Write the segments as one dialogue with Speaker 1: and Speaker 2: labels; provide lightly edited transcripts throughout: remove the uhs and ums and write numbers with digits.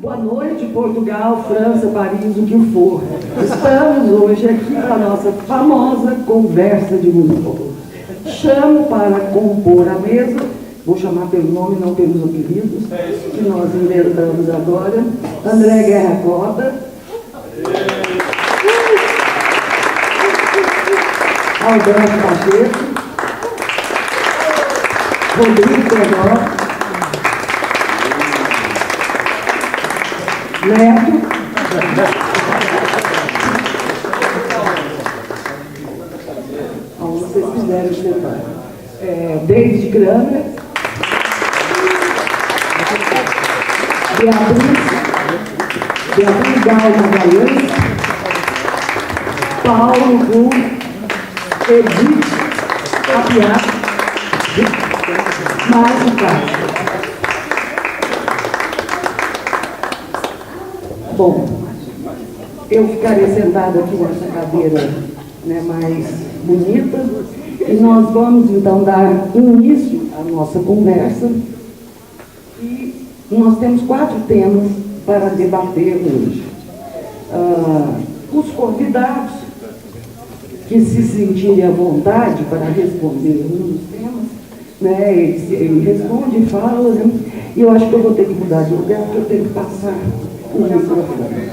Speaker 1: Boa noite, Portugal, França, Paris, o que for. Estamos hoje aqui para a nossa famosa conversa de musicólogos. Chamo para compor a mesa, vou chamar pelo nome, não pelos apelidos, que nós inventamos agora, André Guerra Cota, Alberto Pacheco, Rodrigo Pedro, Neto, vocês quiserem sentar, David Kramer, Beatriz Gal Magalhães, Paulo Gu, Edith Apiá, Márcio Castro. Bom, eu ficarei sentada aqui nessa cadeira, né, mais bonita, e nós vamos então dar início à nossa conversa. E nós temos 4 temas para debater hoje. Os convidados que se sentirem à vontade para responder um dos temas, né, ele responde e fala, né, e eu acho que eu vou ter que mudar de lugar, porque eu tenho que passar o microfone.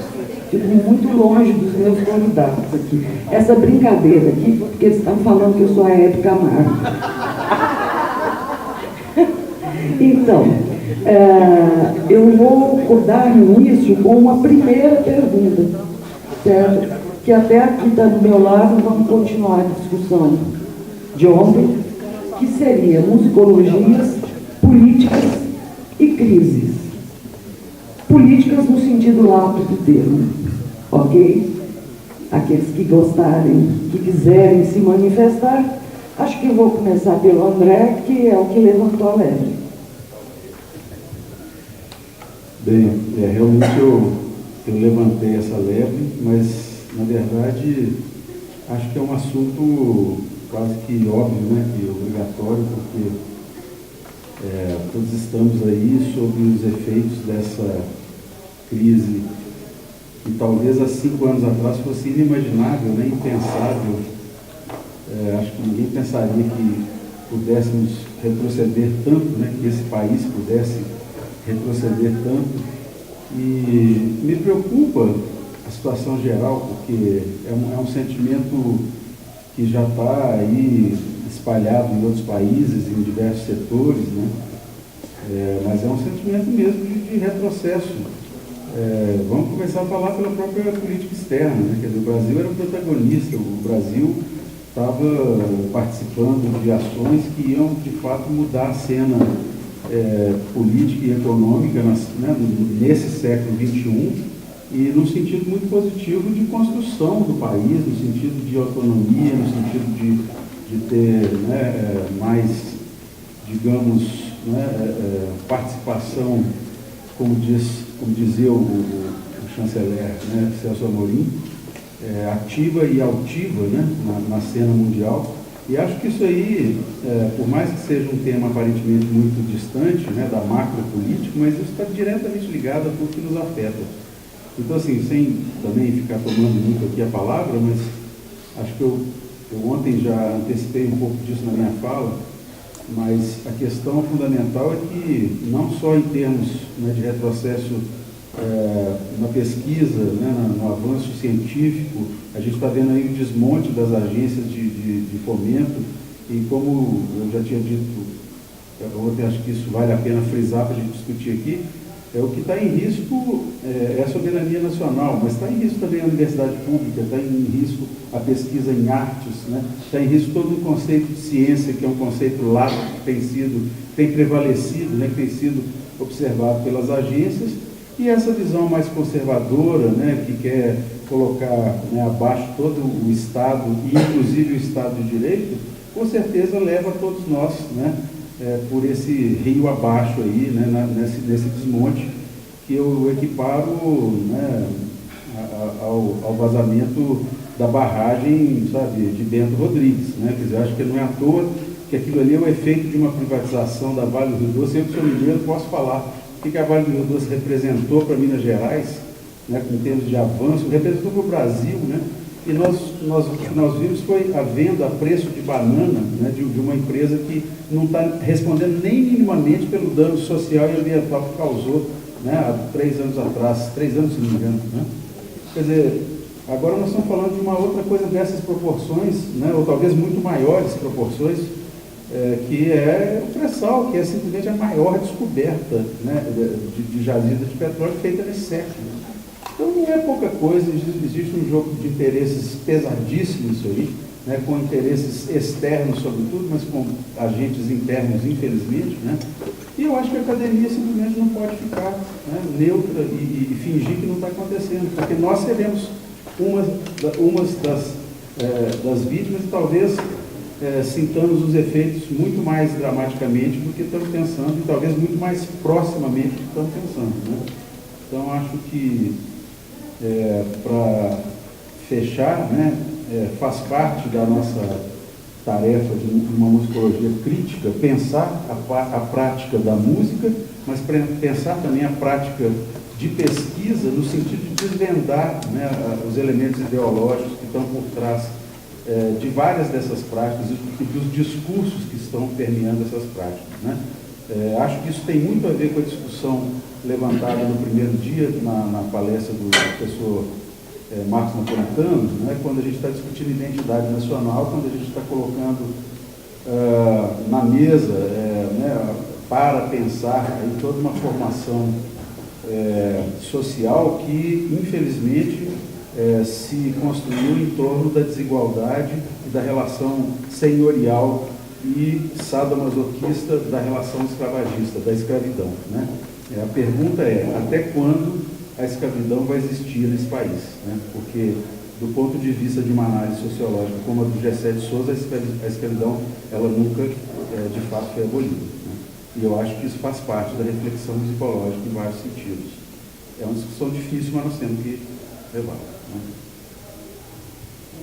Speaker 1: Fico muito longe dos meus convidados aqui. Essa brincadeira aqui, porque eles estão falando que eu sou a Hebe Camargo. Então, eu vou dar início com uma primeira pergunta, certo? Que até aqui está do meu lado, vamos continuar a discussão de ontem, que seria musicologias, políticas e crises. Políticas no sentido lato do termo, ok? Aqueles que gostarem, que quiserem se manifestar, acho que eu vou começar pelo André, que é o que levantou a lebre.
Speaker 2: Bem, realmente eu levantei essa lebre, mas, na verdade, acho que é um assunto quase que óbvio, né, que é obrigatório, porque todos estamos aí sobre os efeitos dessa crise que talvez há 5 anos atrás fosse inimaginável, né, impensável. Acho que ninguém pensaria que pudéssemos retroceder tanto, né, que esse país pudesse retroceder tanto. E me preocupa a situação geral, porque é um sentimento que já está aí espalhado em outros países, em diversos setores, né? Mas é um sentimento mesmo de retrocesso. Vamos começar a falar pela própria política externa, né? Quer dizer, o Brasil era o protagonista, o Brasil estava participando de ações que iam, de fato, mudar a cena política e econômica, né, nesse século XXI, e num sentido muito positivo de construção do país, no sentido de autonomia, no sentido de ter, né, mais, digamos, né, participação, como dizia o chanceler, né, Celso Amorim, ativa e altiva, né, na cena mundial. E acho que isso aí, por mais que seja um tema aparentemente muito distante, né, da macropolítica, mas isso está diretamente ligado a tudo que nos afeta. Então, assim, sem também ficar tomando muito aqui a palavra, mas acho que eu ontem já antecipei um pouco disso na minha fala, mas a questão fundamental é que, não só em termos, né, de retrocesso na pesquisa, né, no avanço científico, a gente está vendo aí o desmonte das agências de fomento, e como eu já tinha dito ontem, acho que isso vale a pena frisar para a gente discutir aqui, o que está em risco é a soberania nacional, mas está em risco também a universidade pública, está em risco a pesquisa em artes, né? Está em risco todo o conceito de ciência, que é um conceito lato que tem prevalecido, né, que tem sido observado pelas agências, e essa visão mais conservadora, né, que quer colocar, né, abaixo todo o Estado, e inclusive o Estado de Direito, com certeza leva todos nós, né, por esse rio abaixo aí, né, nesse desmonte, que eu equiparo, né, ao vazamento da barragem, sabe, de Bento Rodrigues, né? Quer dizer, acho que não é à toa que aquilo ali é o efeito de uma privatização da Vale do Rio Doce. Eu que sou mineiro posso falar que a Vale do Rio Doce representou para Minas Gerais, né, em termos de avanço, representou para o Brasil, né, e o que nós vimos foi a venda a preço de banana, né, de uma empresa que não está respondendo nem minimamente pelo dano social e ambiental que causou, né, há 3 anos atrás, 3 anos se não me engano. Né? Quer dizer, agora nós estamos falando de uma outra coisa dessas proporções, né, ou talvez muito maiores proporções, que é o pré-sal, que é simplesmente a maior descoberta, né, de jazida de petróleo feita nesse século. Então não é pouca coisa, existe um jogo de interesses pesadíssimo isso aí, né, com interesses externos sobretudo, mas com agentes internos, infelizmente, né? E eu acho que a academia simplesmente não pode ficar, né, neutra e fingir que não está acontecendo, porque nós seremos umas das vítimas e talvez sintamos os efeitos muito mais dramaticamente do que estamos pensando e talvez muito mais proximamente do que estamos pensando, né? Então acho que para fechar, né, faz parte da nossa tarefa de uma musicologia crítica pensar a prática da música, mas pensar também a prática de pesquisa no sentido de desvendar, né, os elementos ideológicos que estão por trás de várias dessas práticas e dos discursos que estão permeando essas práticas, né? Acho que isso tem muito a ver com a discussão levantada no primeiro dia na palestra do professor Marcos Napolitano, né, quando a gente está discutindo identidade nacional, quando a gente está colocando na mesa, né, para pensar aí toda uma formação social que, infelizmente, se construiu em torno da desigualdade e da relação senhorial e sadomasoquista da relação escravagista, da escravidão, né? A pergunta é, até quando a escravidão vai existir nesse país, né? Porque, do ponto de vista de uma análise sociológica como a do Gessé de Souza, a escravidão ela nunca, de fato, foi abolida, né? E eu acho que isso faz parte da reflexão musicológica em vários sentidos. É uma discussão difícil, mas nós temos que levar, né?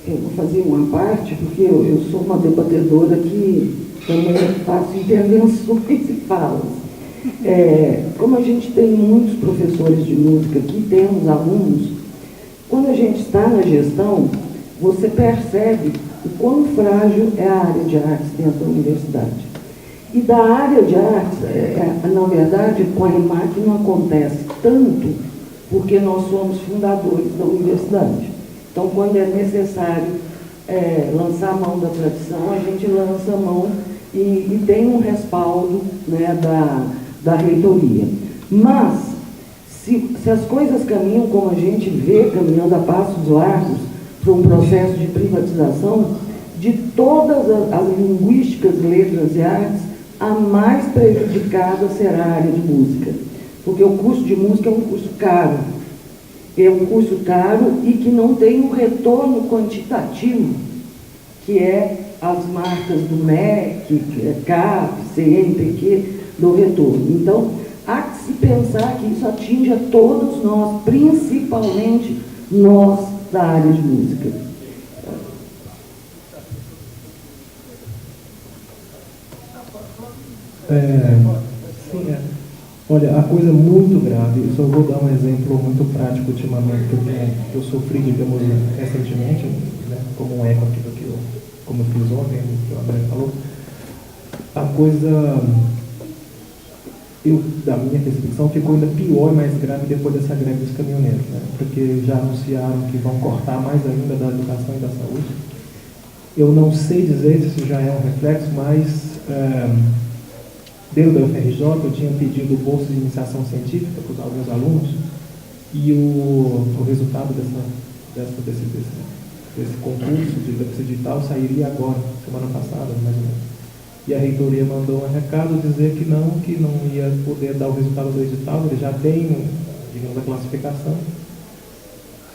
Speaker 1: Eu vou fazer uma parte, porque eu sou uma debatedora que também faço intervenções e falas. Como a gente tem muitos professores de música aqui, temos alunos, quando a gente está na gestão, você percebe o quão frágil é a área de artes dentro da universidade. E da área de artes, na verdade, com a EMAC não acontece tanto, porque nós somos fundadores da universidade. Então, quando é necessário lançar a mão da tradição, a gente lança a mão e tem um respaldo, né, da reitoria. Mas, se as coisas caminham como a gente vê caminhando a passos largos para um processo de privatização, de todas as linguísticas, letras e artes, a mais prejudicada será a área de música. Porque o curso de música é um curso caro. É um curso caro e que não tem um retorno quantitativo, que é as marcas do MEC, CAP, CNPq, do retorno. Então, há que se pensar que isso atinge a todos nós, principalmente nós da área de música.
Speaker 3: Olha, a coisa muito grave, eu só vou dar um exemplo muito prático ultimamente, que eu sofri, digamos, recentemente, né, como um eco aqui do que como eu fiz ontem, que o André falou. A coisa, da minha percepção, ficou ainda pior e mais grave depois dessa greve dos caminhoneiros, né, porque já anunciaram que vão cortar mais ainda da educação e da saúde. Eu não sei dizer se isso já é um reflexo, mas dentro da UFRJ eu tinha pedido bolsa de iniciação científica para alguns alunos e o resultado desse concurso, desse edital, sairia agora, semana passada, mais ou menos. E a reitoria mandou um recado dizer que não ia poder dar o resultado do edital, eles já têm, digamos, a classificação,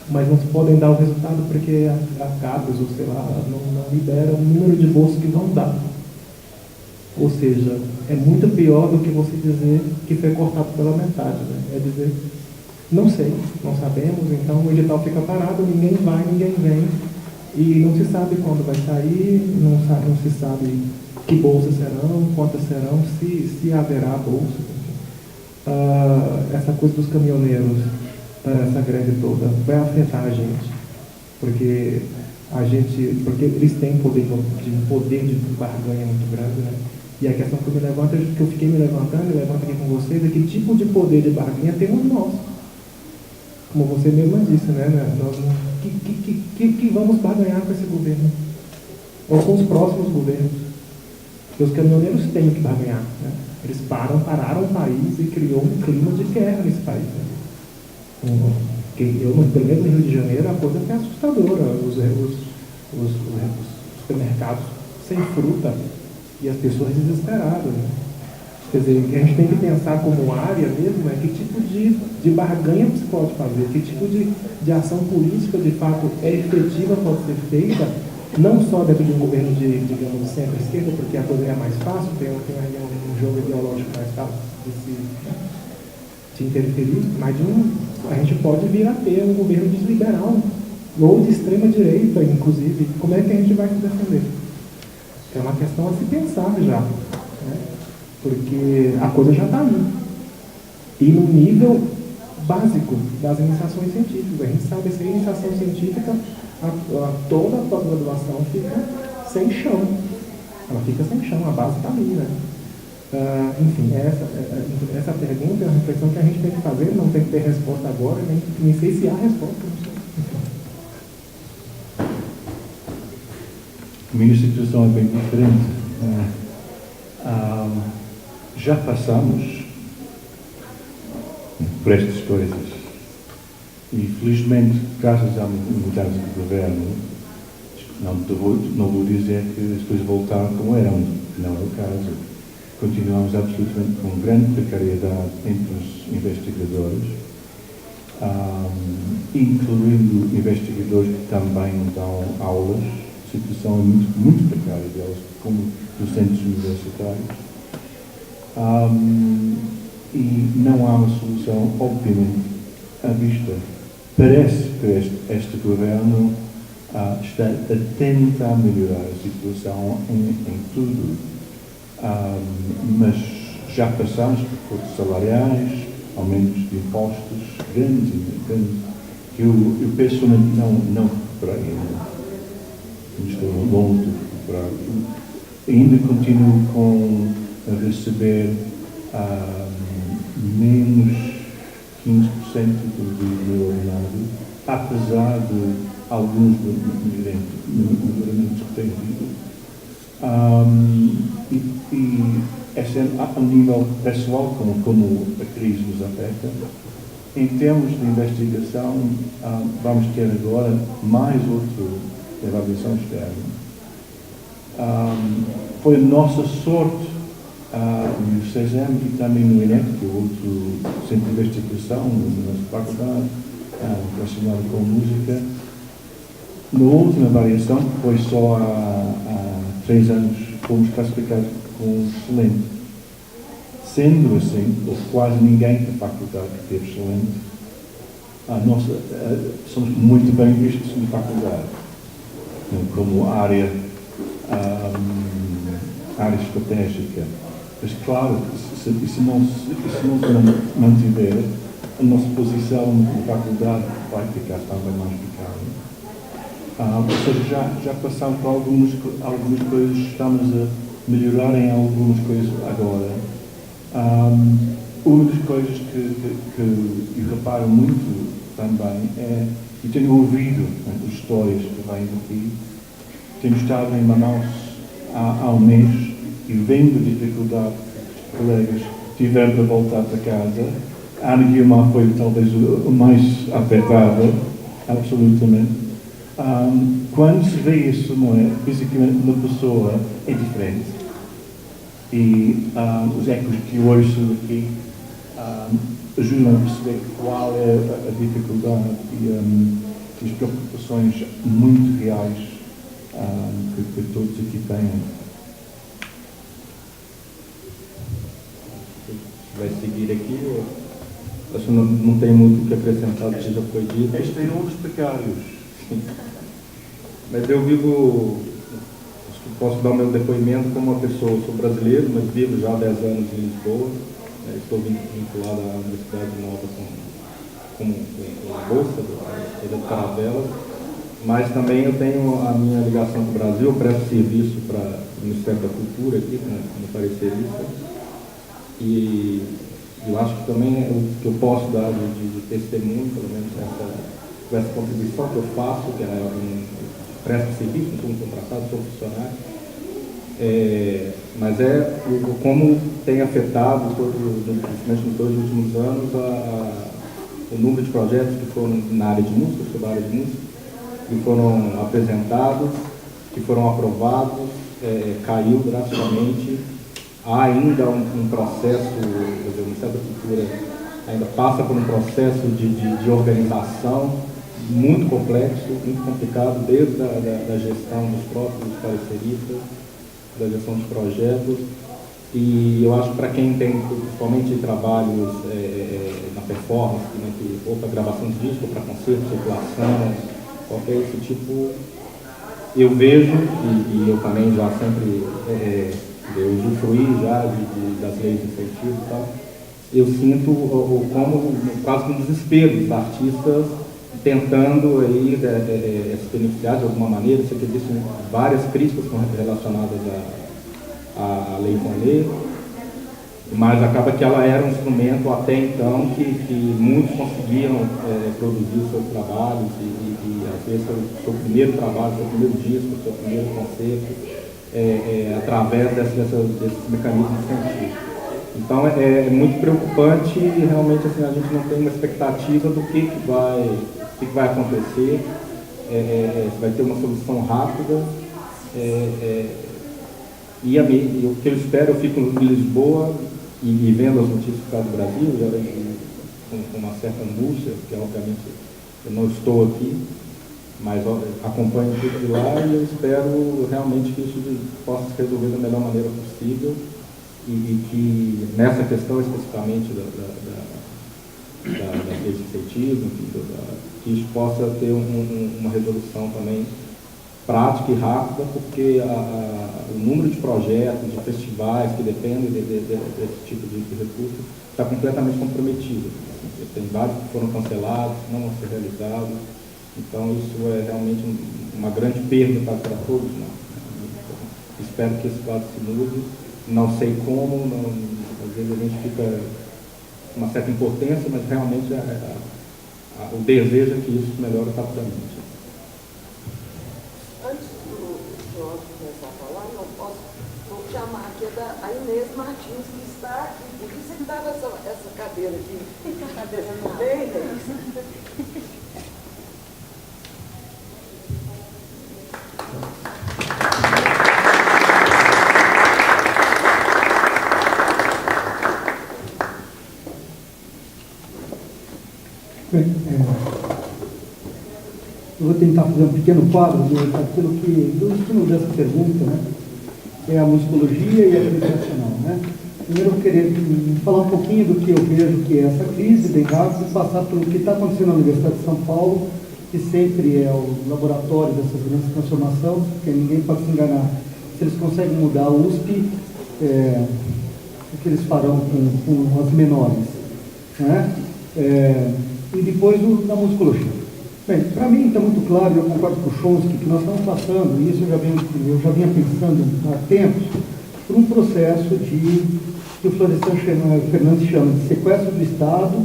Speaker 3: mas não podem dar o resultado porque a CAPES, ou sei lá, não libera o número de bolsas que vão dar. Ou seja, é muito pior do que você dizer que foi cortado pela metade, né? É dizer, não sei, não sabemos, então o edital fica parado, ninguém vai, ninguém vem, e não se sabe quando vai sair, não se sabe que bolsas serão, quantas serão, se haverá bolsa. essa coisa dos caminhoneiros, essa greve toda, vai afetar a gente. Porque eles têm poder de barganha muito grande, né? E a questão que eu fiquei me levantando e levanto aqui com vocês, é que tipo de poder de barganha temos nós. Como você mesma disse, né? Nós que vamos barganhar com esse governo? Ou com os próximos governos? Porque os caminhoneiros têm que barganhar, né? Eles pararam o país e criou um clima de guerra nesse país, né? Pelo menos no Rio de Janeiro, a coisa foi assustadora. Os supermercados sem fruta e as pessoas desesperadas, né? Quer dizer, o que a gente tem que pensar como área mesmo é que tipo de barganha que se pode fazer, que tipo de ação política de fato é efetiva, pode ser feita, não só dentro de um governo digamos, de centro-esquerda, porque a coisa é mais fácil, tem um jogo ideológico mais fácil de interferir, mas a gente pode vir a ter um governo desliberal, ou de extrema-direita, inclusive. Como é que a gente vai se defender? É uma questão a se pensar já, né? Porque a coisa já está aí. E no nível básico das iniciações científicas. A gente sabe que sem iniciação científica, toda a pós-graduação fica sem chão. Ela fica sem chão, a base está ali, né? Enfim, essa pergunta é uma reflexão que a gente tem que fazer, não tem que ter resposta agora, nem sei se há resposta.
Speaker 2: A minha situação é bem diferente. Já passamos por estas coisas e, felizmente, graças à mudança de governo, não vou dizer que as coisas voltaram como eram, que não é o caso. Continuamos absolutamente com grande precariedade entre os investigadores, incluindo investigadores que também dão aulas. A situação é muito, muito precária deles, como docentes universitários. E não há uma solução, obviamente, à vista. Parece que este governo está a tentar melhorar a situação em tudo. Mas já passamos por cortes salariais, aumentos de impostos grandes, que eu pessoalmente não recuperei ainda. Estou longe de recuperar. Ainda continuo a receber menos 15% do meu ordenado, apesar de alguns melhoramentos que tenho tido. E esse é a nível pessoal, como a crise nos afeta. Em termos de investigação, vamos ter agora mais outro de avaliação externa. Foi a nossa sorte no CESEM e também no INEC, que é outro centro de investigação na nossa faculdade, relacionado com música. Na última avaliação, que foi só há 3 anos, fomos classificados como excelente. Sendo assim, houve quase ninguém da faculdade que teve excelente. Somos muito bem vistos na faculdade, como área estratégica. Mas, claro, se não se mantiver, a nossa posição na faculdade vai ficar também mais precária. Ou seja, já passamos por algumas coisas, estamos a melhorar em algumas coisas agora. Uma das coisas que eu reparo muito também é, e tenho ouvido as histórias que vêm daqui, tenho estado em Manaus há um mês e vendo a dificuldade que os colegas tiveram de voltar para casa. A Ana Guiomar foi talvez o mais afetada, absolutamente. Quando se vê isso, não é? Fisicamente, uma pessoa é diferente. E os ecos que eu ouço aqui ajudam a perceber qual é a dificuldade e as preocupações muito reais que todos aqui têm.
Speaker 4: Vai seguir aqui ou acho que não tem muito o que acrescentar do que já foi dito?
Speaker 2: Este é um dos precários.
Speaker 4: Mas eu vivo, acho que posso dar o meu depoimento como uma pessoa, sou brasileiro, mas vivo já há 10 anos em Lisboa, estou vinculado à Universidade Nova com a bolsa do Caravelas, mas também eu tenho a minha ligação com o Brasil, eu presto serviço para o Ministério da Cultura aqui, como parecerista, e eu acho que também o que eu posso dar de testemunho, pelo menos essa contribuição que eu faço, que é presto serviço, não sou um contratado, sou funcionário, mas como tem afetado, principalmente nos 2 últimos anos, o número de projetos que foram na área de música, sobre a área de música, que foram apresentados, que foram aprovados, caiu drasticamente. Há ainda um processo, o Ministério da Cultura ainda passa por um processo de organização muito complexo, muito complicado, desde da gestão dos próprios pareceristas, da gestão dos projetos, e eu acho que para quem tem principalmente trabalhos na performance, né, ou para gravação de disco, ou para concerto, circulação, qualquer esse tipo, eu vejo, e eu também já sempre eu usufruí já das leis de incentivo e tal, eu sinto como quase um desespero dos artistas tentando aí se beneficiar de alguma maneira. Você existem várias críticas relacionadas à Lei Rouanet, mas acaba que ela era um instrumento até então que muitos conseguiam produzir seus trabalhos e às vezes seu primeiro trabalho, seu primeiro disco, seu primeiro concerto, através desses mecanismos de incentivo. Então é muito preocupante e realmente assim, a gente não tem uma expectativa do que vai acontecer, se vai ter uma solução rápida. E o que eu espero, eu fico em Lisboa e vendo as notícias do caso do Brasil, com uma certa angústia, porque obviamente eu não estou aqui, mas acompanho tudo de lá e eu espero realmente que isso possa se resolver da melhor maneira possível e que nessa questão especificamente da lei de incentivo, que isso possa ter uma resolução também prática e rápida, porque o número de projetos, de festivais que dependem desse tipo de recurso está completamente comprometido. Tem vários que foram cancelados, que não vão ser realizados. Então isso é realmente uma grande perda para todos nós. Espero que esse quadro se mude. Não sei como, às vezes a gente fica com uma certa impotência, mas realmente o desejo é que isso melhore rapidamente.
Speaker 1: Antes do Jorge começar a falar, vou chamar aqui a Inês Martins, que está aqui. Por isso que estava essa cadeira aqui. Bem, Inês.
Speaker 5: Bem, eu vou tentar fazer um pequeno quadro do ensino dessa pergunta, né? É a musicologia e a educacional, né? Primeiro eu vou querer falar um pouquinho do que eu vejo que é essa crise bem rápido e passar pelo que está acontecendo na Universidade de São Paulo, que sempre é o laboratório dessas grandes transformações, porque ninguém pode se enganar. Se eles conseguem mudar a USP, o que eles farão com as menores, né? E depois da musicologia. Bem, para mim está muito claro, e eu concordo com o Chomsky, que nós estamos passando, e isso eu já vinha pensando há tempos, por um processo que o Florestan Fernandes chama de sequestro do Estado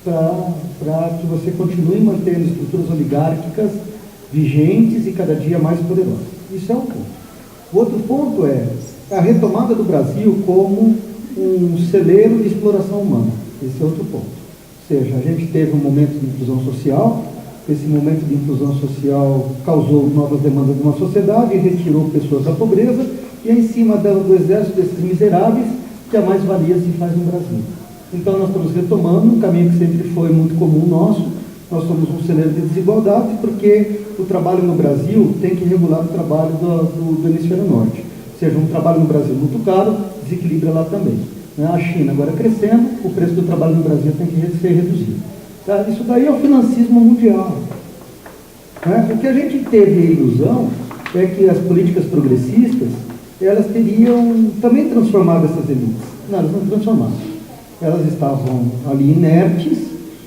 Speaker 5: para que você continue mantendo estruturas oligárquicas vigentes e cada dia mais poderosas. Isso é um ponto. O outro ponto é a retomada do Brasil como um celeiro de exploração humana. Esse é outro ponto. Ou seja, a gente teve um momento de inclusão social, esse momento de inclusão social causou novas demandas de uma sociedade e retirou pessoas da pobreza, e é em cima do exército desses miseráveis que a mais-valia se faz no Brasil. Então nós estamos retomando um caminho que sempre foi muito comum nosso. Nós somos um celeiro de desigualdade porque o trabalho no Brasil tem que regular o trabalho do hemisfério norte. Ou seja, um trabalho no Brasil muito caro desequilibra lá também. A China agora crescendo, o preço do trabalho no Brasil tem que ser reduzido. Tá? Isso daí é o financismo mundial. O que a gente teve a ilusão é que as políticas progressistas, elas teriam também transformado essas elites. Não, elas não transformaram. elas estavam ali inertes,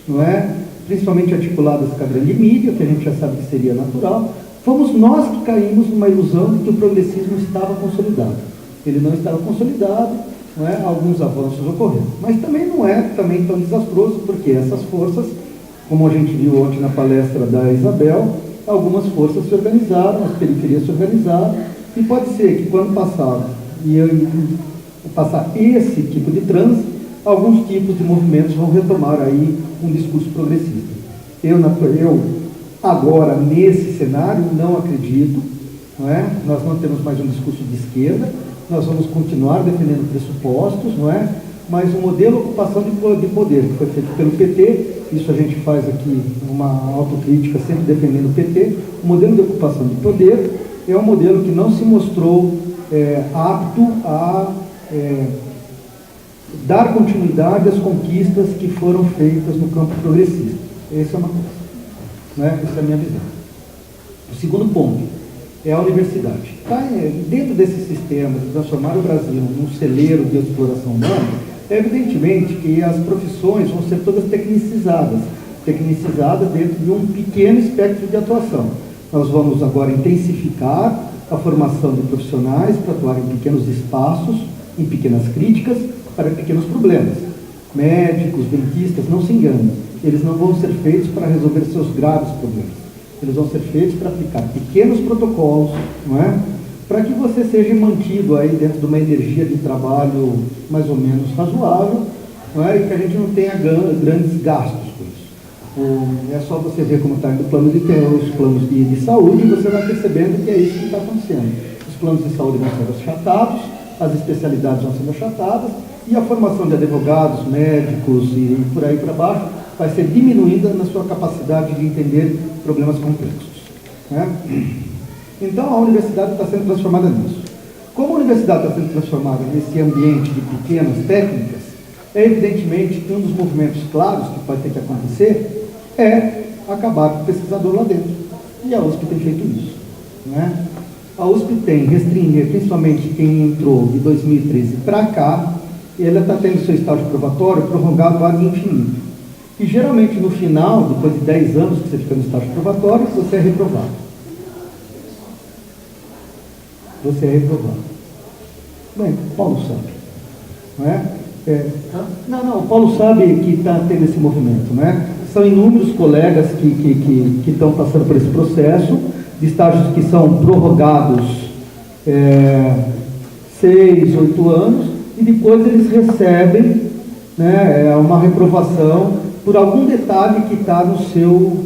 Speaker 5: não é? Principalmente articuladas com a grande mídia, que a gente já sabe que seria natural. Fomos nós que caímos numa ilusão de que o progressismo estava consolidado. Ele não estava consolidado, não é? Alguns avanços ocorreram. Mas também não é também tão desastroso, porque essas forças, como a gente viu ontem na palestra da Isabel, algumas forças se organizaram, as periferias se organizaram, e pode ser que quando passar esse tipo de transe, alguns tipos de movimentos vão retomar aí um discurso progressista. Eu agora, nesse cenário, não acredito, não é? Nós não temos mais um discurso de esquerda, nós vamos continuar defendendo pressupostos, não é? Mas o modelo de ocupação de poder, que foi feito pelo PT, isso a gente faz aqui uma autocrítica, sempre defendendo o PT, o modelo de ocupação de poder é um modelo que não se mostrou apto a dar continuidade às conquistas que foram feitas no campo progressista. Essa é uma coisa, né? Essa é a minha visão. O segundo ponto é a universidade. Dentro desse sistema de transformar o Brasil num celeiro de exploração humana, é evidentemente que as profissões vão ser todas tecnicizadas dentro de um pequeno espectro de atuação. Nós vamos agora intensificar a formação de profissionais para atuar em pequenos espaços, em pequenas críticas, para pequenos problemas. Médicos, dentistas, não se enganem, eles não vão ser feitos para resolver seus graves problemas. Eles vão ser feitos para aplicar pequenos protocolos, não é? Para que você seja mantido aí dentro de uma energia de trabalho mais ou menos razoável, não é? E que a gente não tenha grandes gastos com isso. É só você ver como está indo os planos de saúde e você vai percebendo que é isso que está acontecendo. Os planos de saúde vão sendo achatados, as especialidades vão sendo achatadas e a formação de advogados, médicos e por aí para baixo vai ser diminuída na sua capacidade de entender problemas complexos, né? Então a universidade está sendo transformada nisso. Como a universidade está sendo transformada nesse ambiente de pequenas técnicas, é evidentemente que um dos movimentos claros que vai ter que acontecer é acabar com o pesquisador lá dentro. E a USP tem feito isso, né? A USP tem restringido, principalmente quem entrou de 2013 para cá, e ela está tendo seu estágio probatório prorrogado ad infinito. E geralmente no final, depois de 10 anos que você fica no estágio probatório, você é reprovado. Você é reprovado. Bem, o Paulo sabe, não é? Não, o Paulo sabe que está tendo esse movimento, não é? São inúmeros colegas que estão passando por esse processo, de estágios que são prorrogados 6, 8 anos, e depois eles recebem, né, uma reprovação por algum detalhe que está no seu...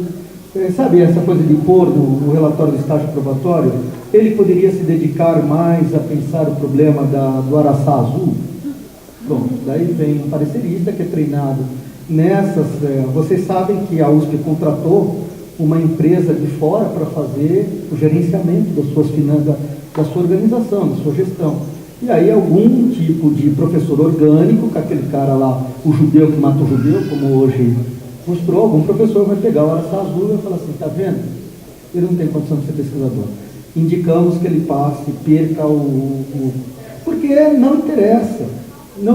Speaker 5: sabe essa coisa de pôr no relatório do estágio probatório? Ele poderia se dedicar mais a pensar o problema do araçá azul? Pronto, daí vem um parecerista que é treinado nessas... vocês sabem que a USP contratou uma empresa de fora para fazer o gerenciamento das suas finanças, da sua organização, da sua gestão. E aí algum tipo de professor orgânico, com aquele cara lá, o judeu que mata o judeu, como hoje mostrou, algum professor vai pegar o araçá azul e vai falar assim, tá vendo? Ele não tem condição de ser pesquisador. Indicamos que ele passe, perca porque não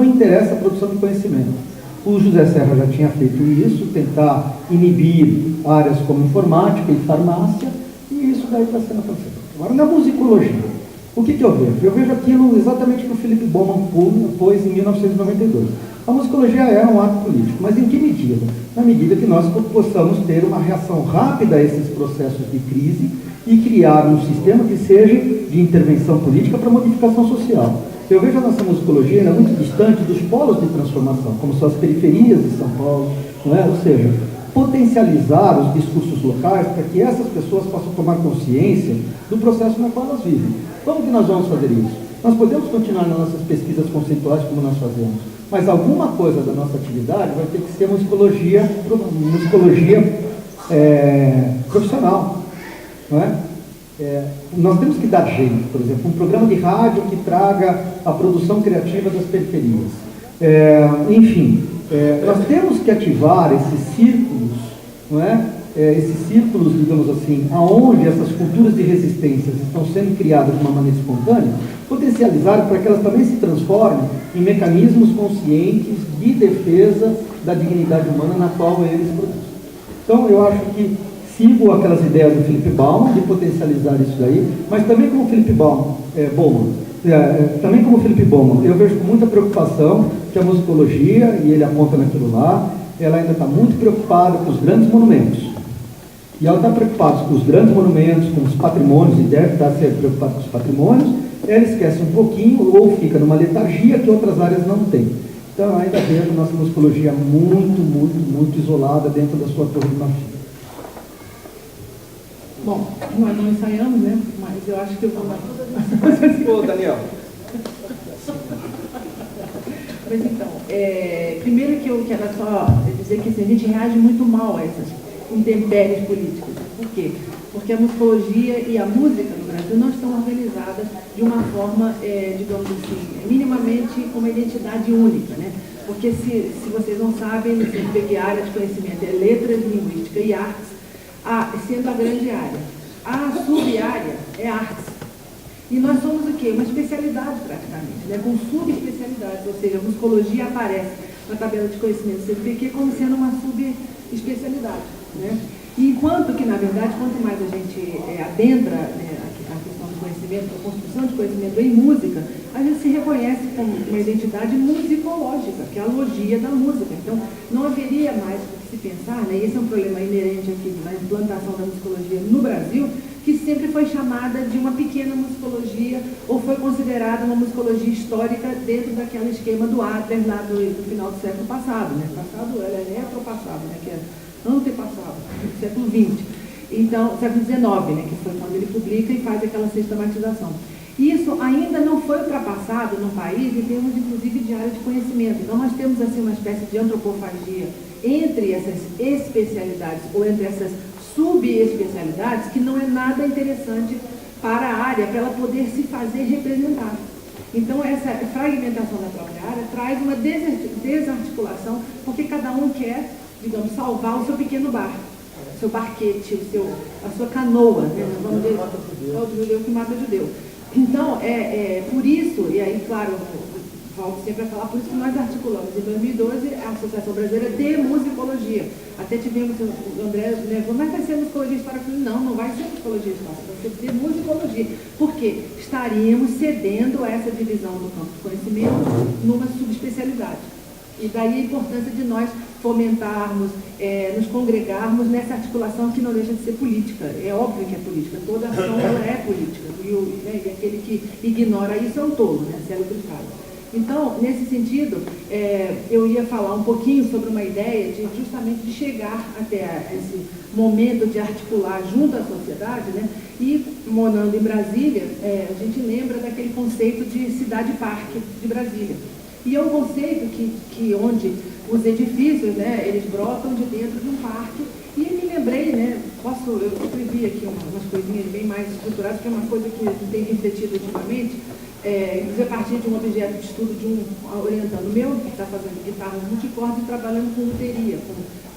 Speaker 5: interessa a produção de conhecimento. O José Serra já tinha feito isso, tentar inibir áreas como informática e farmácia, e isso daí está sendo acontecido. Agora, na musicologia, o que eu vejo? Eu vejo aquilo exatamente que o Philip Bowman pôs em 1992. A musicologia é um ato político, mas em que medida? Na medida que nós possamos ter uma reação rápida a esses processos de crise e criar um sistema que seja de intervenção política para modificação social. Eu vejo a nossa musicologia ainda muito distante dos polos de transformação, como são as periferias de São Paulo, não é? Ou seja, potencializar os discursos locais para que essas pessoas possam tomar consciência do processo no qual elas vivem. Como que nós vamos fazer isso? Nós podemos continuar nas nossas pesquisas conceituais como nós fazemos, mas alguma coisa da nossa atividade vai ter que ser musicologia profissional, não é? Nós temos que dar jeito, por exemplo, um programa de rádio que traga a produção criativa das periferias. Enfim, nós temos que ativar esses círculos, não é? esses círculos, digamos assim, aonde essas culturas de resistência estão sendo criadas de uma maneira espontânea, potencializar para que elas também se transformem em mecanismos conscientes de defesa da dignidade humana na qual eles produzem. Então, eu acho que sigo aquelas ideias do Philip Bauman de potencializar isso daí, mas também como Philip Bauman, também como Philip Bauman, eu vejo com muita preocupação que a musicologia, e ele aponta naquilo lá, ela ainda está muito preocupada com os grandes monumentos. E ela está preocupada com os grandes monumentos, com os patrimônios, e deve estar sendo preocupada com os patrimônios, ela esquece um pouquinho ou fica numa letargia que outras áreas não têm. Então, eu ainda vejo a nossa musicologia muito isolada dentro da sua tornografia.
Speaker 6: Bom, nós não ensaiamos, né? Mas eu acho que eu vou...
Speaker 4: Ô, Daniel.
Speaker 6: Mas então, primeiro que eu quero só dizer que assim, a gente reage muito mal a essas intempéries políticas. Por quê? Porque a musicologia e a música no Brasil não estão organizadas de uma forma, digamos assim, minimamente com uma identidade única, né? Porque se vocês não sabem, no CNPq a área de conhecimento é letras, linguística e artes, sendo a grande área. A sub-área é artes. E nós somos o quê? Uma especialidade praticamente, né? Com subespecialidades, ou seja, a musicologia aparece na tabela de conhecimento do CNPq como sendo uma subespecialidade, né? E enquanto que, na verdade, quanto mais a gente adentra, né, a questão do conhecimento, a construção de conhecimento em música, a gente se reconhece como uma identidade musicológica, que é a logia da música. Então, não haveria mais o que se pensar, né? E esse é um problema inerente aqui na implantação da musicologia no Brasil, que sempre foi chamada de uma pequena musicologia, ou foi considerada uma musicologia histórica dentro daquele esquema do Adler lá do final do século passado, né? Passado, ela é retropassado, né? Que é antepassado, do século XX. Então, século XIX, né? Que foi quando ele publica e faz aquela sistematização. Isso ainda não foi ultrapassado no país em termos, inclusive, de área de conhecimento. Então, nós temos, assim, uma espécie de antropofagia entre essas especialidades, ou entre essas subespecialidades, que não é nada interessante para a área, para ela poder se fazer representar. Então, essa fragmentação da própria área traz uma desarticulação, porque cada um quer, digamos, salvar o seu pequeno barco, o seu barquete, a sua canoa, né? Vamos dizer, é o judeu que mata o judeu. Então, por isso, e aí, claro, volto sempre a falar, por isso que nós articulamos em 2012 a Associação Brasileira de Musicologia. Até tivemos o André, né, mas vai ser musicologia histórica? Não vai ser musicologia histórica, vai ser de musicologia. Por quê? Estaríamos cedendo a essa divisão do campo de conhecimento numa subespecialidade. E daí a importância de nós fomentarmos, nos congregarmos nessa articulação que não deixa de ser política. É óbvio que é política, toda ação ela é política. E aquele que ignora isso é um tolo, né? Cérebro de casa. Então, nesse sentido, eu ia falar um pouquinho sobre uma ideia justamente de chegar até esse momento de articular junto à sociedade, né? E, morando em Brasília, a gente lembra daquele conceito de cidade-parque de Brasília. E é um conceito onde os edifícios, né, eles brotam de dentro de um parque. E me lembrei, né, eu escrevi aqui umas coisinhas bem mais estruturadas, que é uma coisa que tem refletido ultimamente, inclusive a partir de um objeto de estudo de um orientando meu, que está fazendo guitarras multicordas e trabalhando com luteria,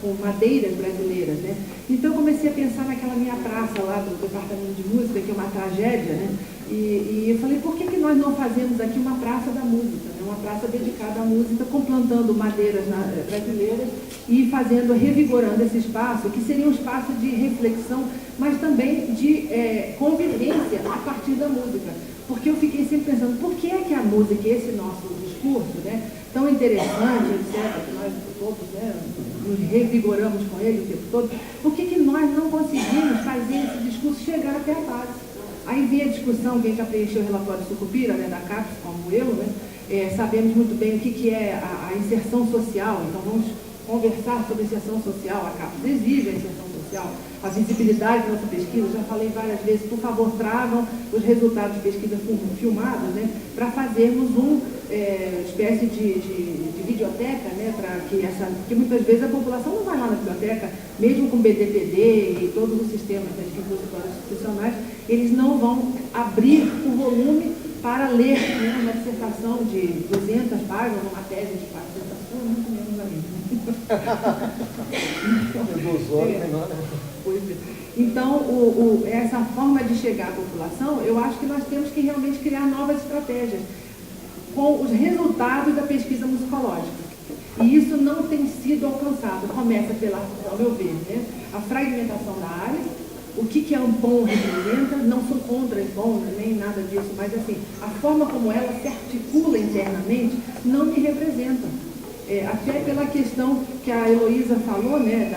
Speaker 6: com madeiras brasileiras, né? Então eu comecei a pensar naquela minha praça lá do departamento de música, que é uma tragédia, né? E eu falei, por que nós não fazemos aqui uma praça da música, né? Uma praça dedicada à música, plantando madeiras brasileiras e revigorando esse espaço, que seria um espaço de reflexão, mas também de convivência a partir da música. Porque eu fiquei sempre pensando, por que é que a música, esse nosso discurso, né, tão interessante, etc., que nós todos, né, nos revigoramos com ele o tempo todo, por que nós não conseguimos fazer esse discurso chegar até a base? Aí vem a discussão, quem já preencheu o relatório Sucupira, né, da CAPES, como eu, né, sabemos muito bem o que é a inserção social, então vamos conversar sobre inserção social. A CAPES exige a inserção social, a visibilidade da nossa pesquisa. Já falei várias vezes, por favor, tragam os resultados de pesquisa filmados, né, para fazermos uma espécie de videoteca, né, porque muitas vezes a população não vai lá na biblioteca, mesmo com BDPD e todos os sistemas, né, de repositórios institucionais, eles não vão abrir o volume para ler, né, uma dissertação de 200 páginas, uma tese de 400 páginas, muito menos a mim.
Speaker 5: Dos olhos menor, né?
Speaker 6: apoio. Então, essa forma de chegar à população, eu acho que nós temos que realmente criar novas estratégias com os resultados da pesquisa musicológica. E isso não tem sido alcançado. Começa pela, ao meu ver, né, a fragmentação da área, o que a Ampom representa, não sou contra a Ampom, nem nada disso, mas assim, a forma como ela se articula internamente não me representa. Até pela questão que a Heloísa falou, né,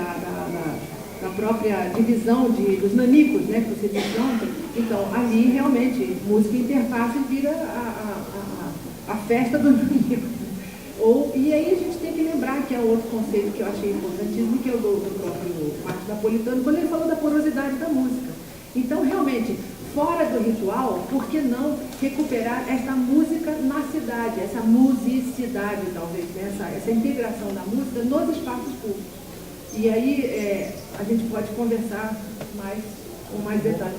Speaker 6: da própria divisão dos nanicos, né, que você disse ontem. Então, ali realmente, música interface vira a festa dos nanicos. E aí a gente tem que lembrar que é outro conceito que eu achei importantíssimo, que é o do próprio Marcos Napolitano, quando ele falou da porosidade da música. Então, realmente, fora do ritual, por que não recuperar essa música na cidade, essa musicidade, talvez, né? essa integração da música nos espaços públicos. E aí a gente pode conversar com mais detalhes.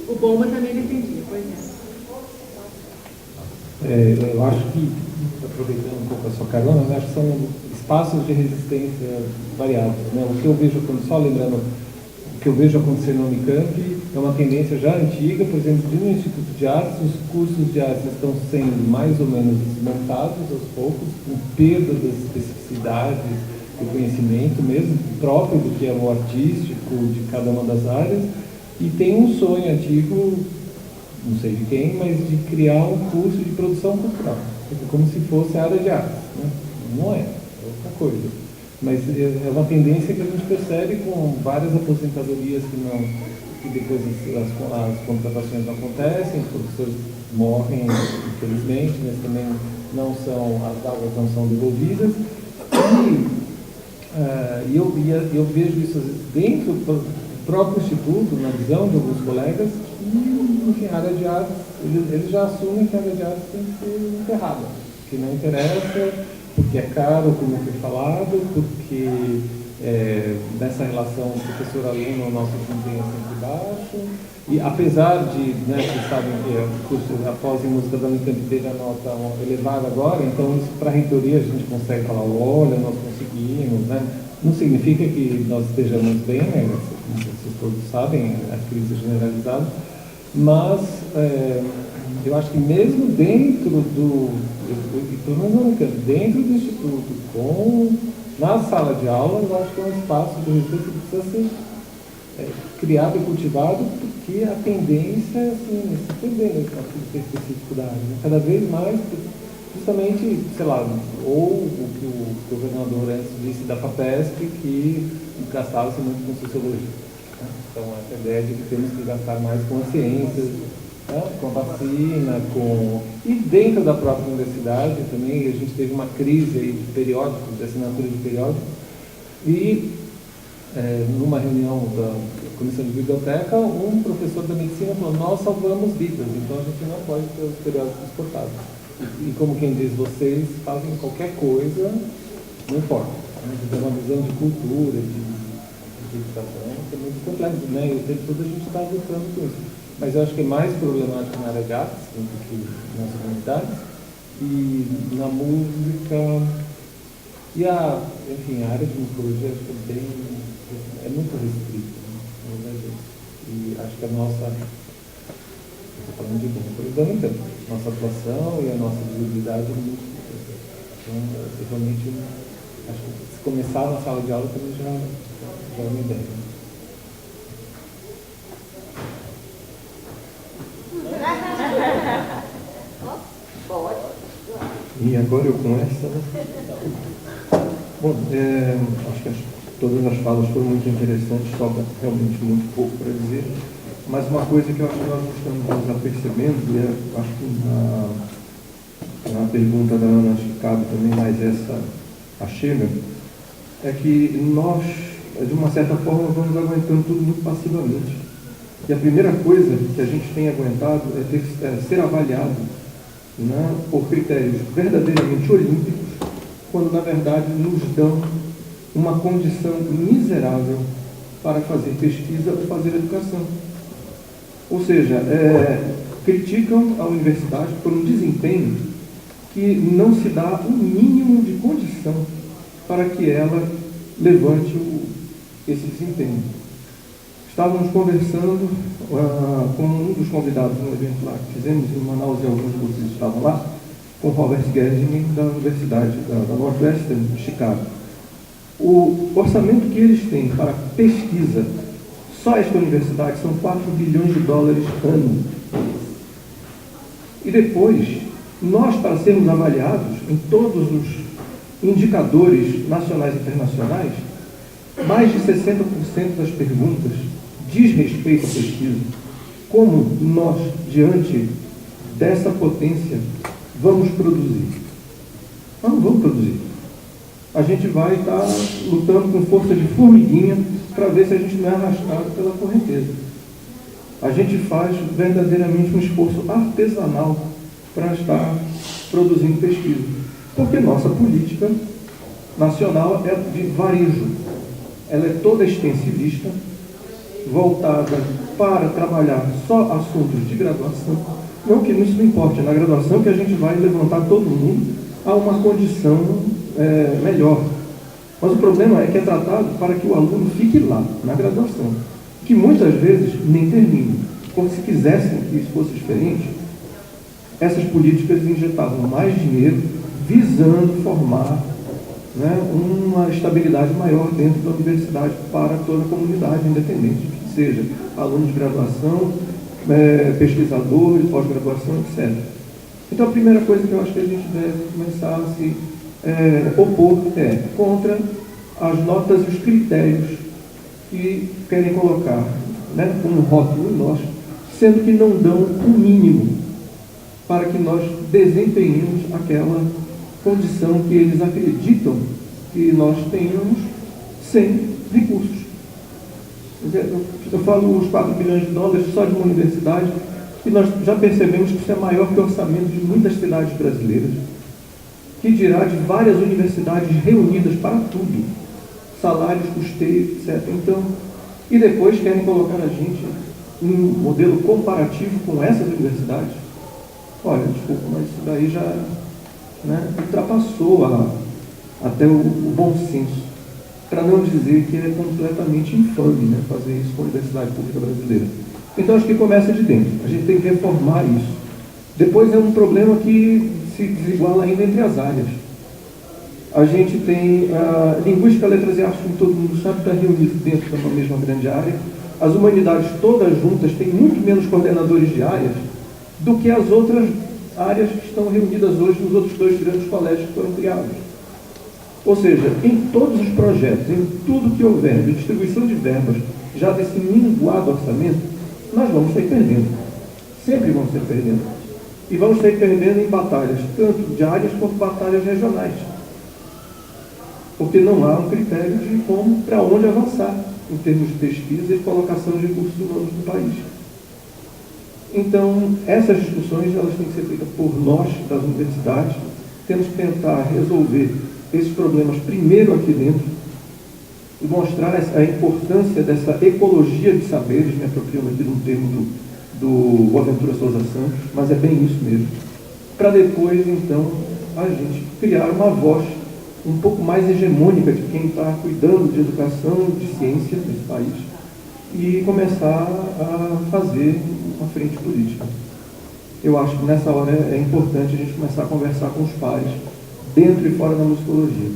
Speaker 6: O Bauman também defendia, pois
Speaker 3: é. Eu acho que, aproveitando um pouco a sua carona, eu acho que são espaços de resistência variados. Né? O que eu vejo, só lembrando, o que eu vejo acontecer no Unicamp é uma tendência já antiga, por exemplo, no Instituto de Artes, os cursos de artes estão sendo mais ou menos desmontados aos poucos, com perda das especificidades do conhecimento mesmo, próprio do que é o artístico de cada uma das áreas, e tem um sonho antigo, não sei de quem, mas de criar um curso de produção cultural, como se fosse a área de artes. Né? Não é outra coisa. Mas é uma tendência que a gente percebe com várias aposentadorias que depois as contratações não acontecem, os professores morrem, infelizmente, mas também as vagas não são devolvidas. E eu vejo isso às vezes, dentro do próprio instituto, na visão de alguns colegas, que, enfim, a área de artes, eles já assumem que a área de artes tem que ser enterrada, que não interessa, porque é caro, como foi falado, porque dessa relação professor-aluno o nosso desempenho é sempre baixo, e apesar de, né, vocês sabem que o curso após em música da Unicamp teve a nota elevada agora, então isso para a reitoria a gente consegue falar, olha, nós conseguimos, né? Não significa que nós estejamos bem, né? Como vocês todos sabem, a crise é generalizada, mas eu acho que mesmo dentro dentro do Instituto, na sala de aula, eu acho que é um espaço de resistência que precisa ser criado e cultivado, porque a tendência é assim, se perder no específico da área, né? Cada vez mais, justamente, sei lá, ou o que o governador antes disse da FAPESP, que gastava-se muito com sociologia. Né? Então, essa ideia de que temos que gastar mais com as ciências, né? Com a vacina, e dentro da própria universidade também, a gente teve uma crise aí de periódicos, de assinatura de periódicos, e numa reunião da comissão de biblioteca, um professor da medicina falou, nós salvamos vidas, então a gente não pode ter os periódicos exportados. E como quem diz, vocês fazem qualquer coisa, não importa. Né? Então, uma visão de cultura, de educação, que é muito complexo, né? E o tempo todo a gente está lutando com isso. Mas eu acho que é mais problemático na área de artes do que nas comunidades, e na música, e enfim, a área de musicologia acho que é muito restrita, né? E acho que a nossa, estou falando de bom, então, nossa atuação e a nossa visibilidade é muito difícil. Então, eu realmente acho que se começar na sala de aula também já é uma ideia.
Speaker 7: E agora eu começo. Bom, acho que todas as falas foram muito interessantes, sobra realmente muito pouco para dizer, mas uma coisa que eu acho que nós estamos apercebendo, e acho que na pergunta da Ana, acho que cabe também mais essa achega, é que nós, de uma certa forma, vamos aguentando tudo muito passivamente. E a primeira coisa que a gente tem aguentado é ser avaliado, né, por critérios verdadeiramente olímpicos, quando na verdade nos dão uma condição miserável para fazer pesquisa ou fazer educação. Ou seja, criticam a universidade por um desempenho que não se dá um mínimo de condição para que ela levante esse desempenho. estávamos conversando com um dos convidados no evento lá que fizemos em Manaus, e alguns cursos estavam lá, com Robert Gerding, da Universidade da Northwestern de Chicago. O orçamento que eles têm para pesquisa, só esta universidade, são 4 bilhões de dólares ano. E depois, nós, para sermos avaliados em todos os indicadores nacionais e internacionais, mais de 60% das perguntas diz respeito à pesquisa. Como nós, diante dessa potência, vamos produzir? Nós não vamos produzir. A gente vai estar lutando com força de formiguinha para ver se a gente não é arrastado pela correnteza. A gente faz verdadeiramente um esforço artesanal para estar produzindo pesquisa. Porque nossa política nacional é de varejo. Ela é toda extensivista, voltada para trabalhar só assuntos de graduação. Não que isso não importe, é na graduação que a gente vai levantar todo mundo a uma condição melhor. Mas o problema é que é tratado para que o aluno fique lá, na graduação, que muitas vezes nem termine. Como se quisessem que isso fosse diferente, essas políticas injetavam mais dinheiro visando formar, né, uma estabilidade maior dentro da universidade para toda a comunidade independente, que seja aluno de graduação, pesquisador, de pós-graduação, etc. Então, a primeira coisa que eu acho que a gente deve começar a se opor é contra as notas e os critérios que querem colocar, né, como rótulo em nós, sendo que não dão o mínimo para que nós desempenhemos aquela condição que eles acreditam que nós tenhamos sem recursos. Eu falo os 4 bilhões de dólares só de uma universidade, e nós já percebemos que isso é maior que o orçamento de muitas cidades brasileiras, que dirá de várias universidades reunidas para tudo, salários, custeio, etc. Então, e depois querem colocar a gente em um modelo comparativo com essas universidades. Olha, desculpa, mas isso daí já, né, ultrapassou até o bom senso, para não dizer que é completamente infame, né, fazer isso com a Universidade Pública Brasileira. Então, acho que começa de dentro. A gente tem que reformar isso. Depois é um problema que se desiguala ainda entre as áreas. A gente tem a linguística, letras e artes, como todo mundo sabe, está reunido dentro de uma mesma grande área. As humanidades todas juntas têm muito menos coordenadores de áreas do que as outras áreas que estão reunidas hoje nos outros 2 grandes colégios que foram criados. Ou seja, em todos os projetos, em tudo que houver de distribuição de verbas, já desse minguado orçamento, nós vamos sair perdendo. Sempre vamos sair perdendo. E vamos sair perdendo em batalhas, tanto diárias quanto batalhas regionais. Porque não há um critério de como, para onde avançar, em termos de pesquisa e colocação de recursos humanos no país. Então, essas discussões elas têm que ser feitas por nós, das universidades. Temos que tentar resolver esses problemas primeiro aqui dentro e mostrar a importância dessa ecologia de saberes, me apropriando aqui de um termo do Boaventura Souza Santos, mas é bem isso mesmo, para depois, então, a gente criar uma voz um pouco mais hegemônica de quem está cuidando de educação, de ciência nesse país, e começar a fazer uma frente política. Eu acho que nessa hora é importante a gente começar a conversar com os pares, dentro e fora da musicologia.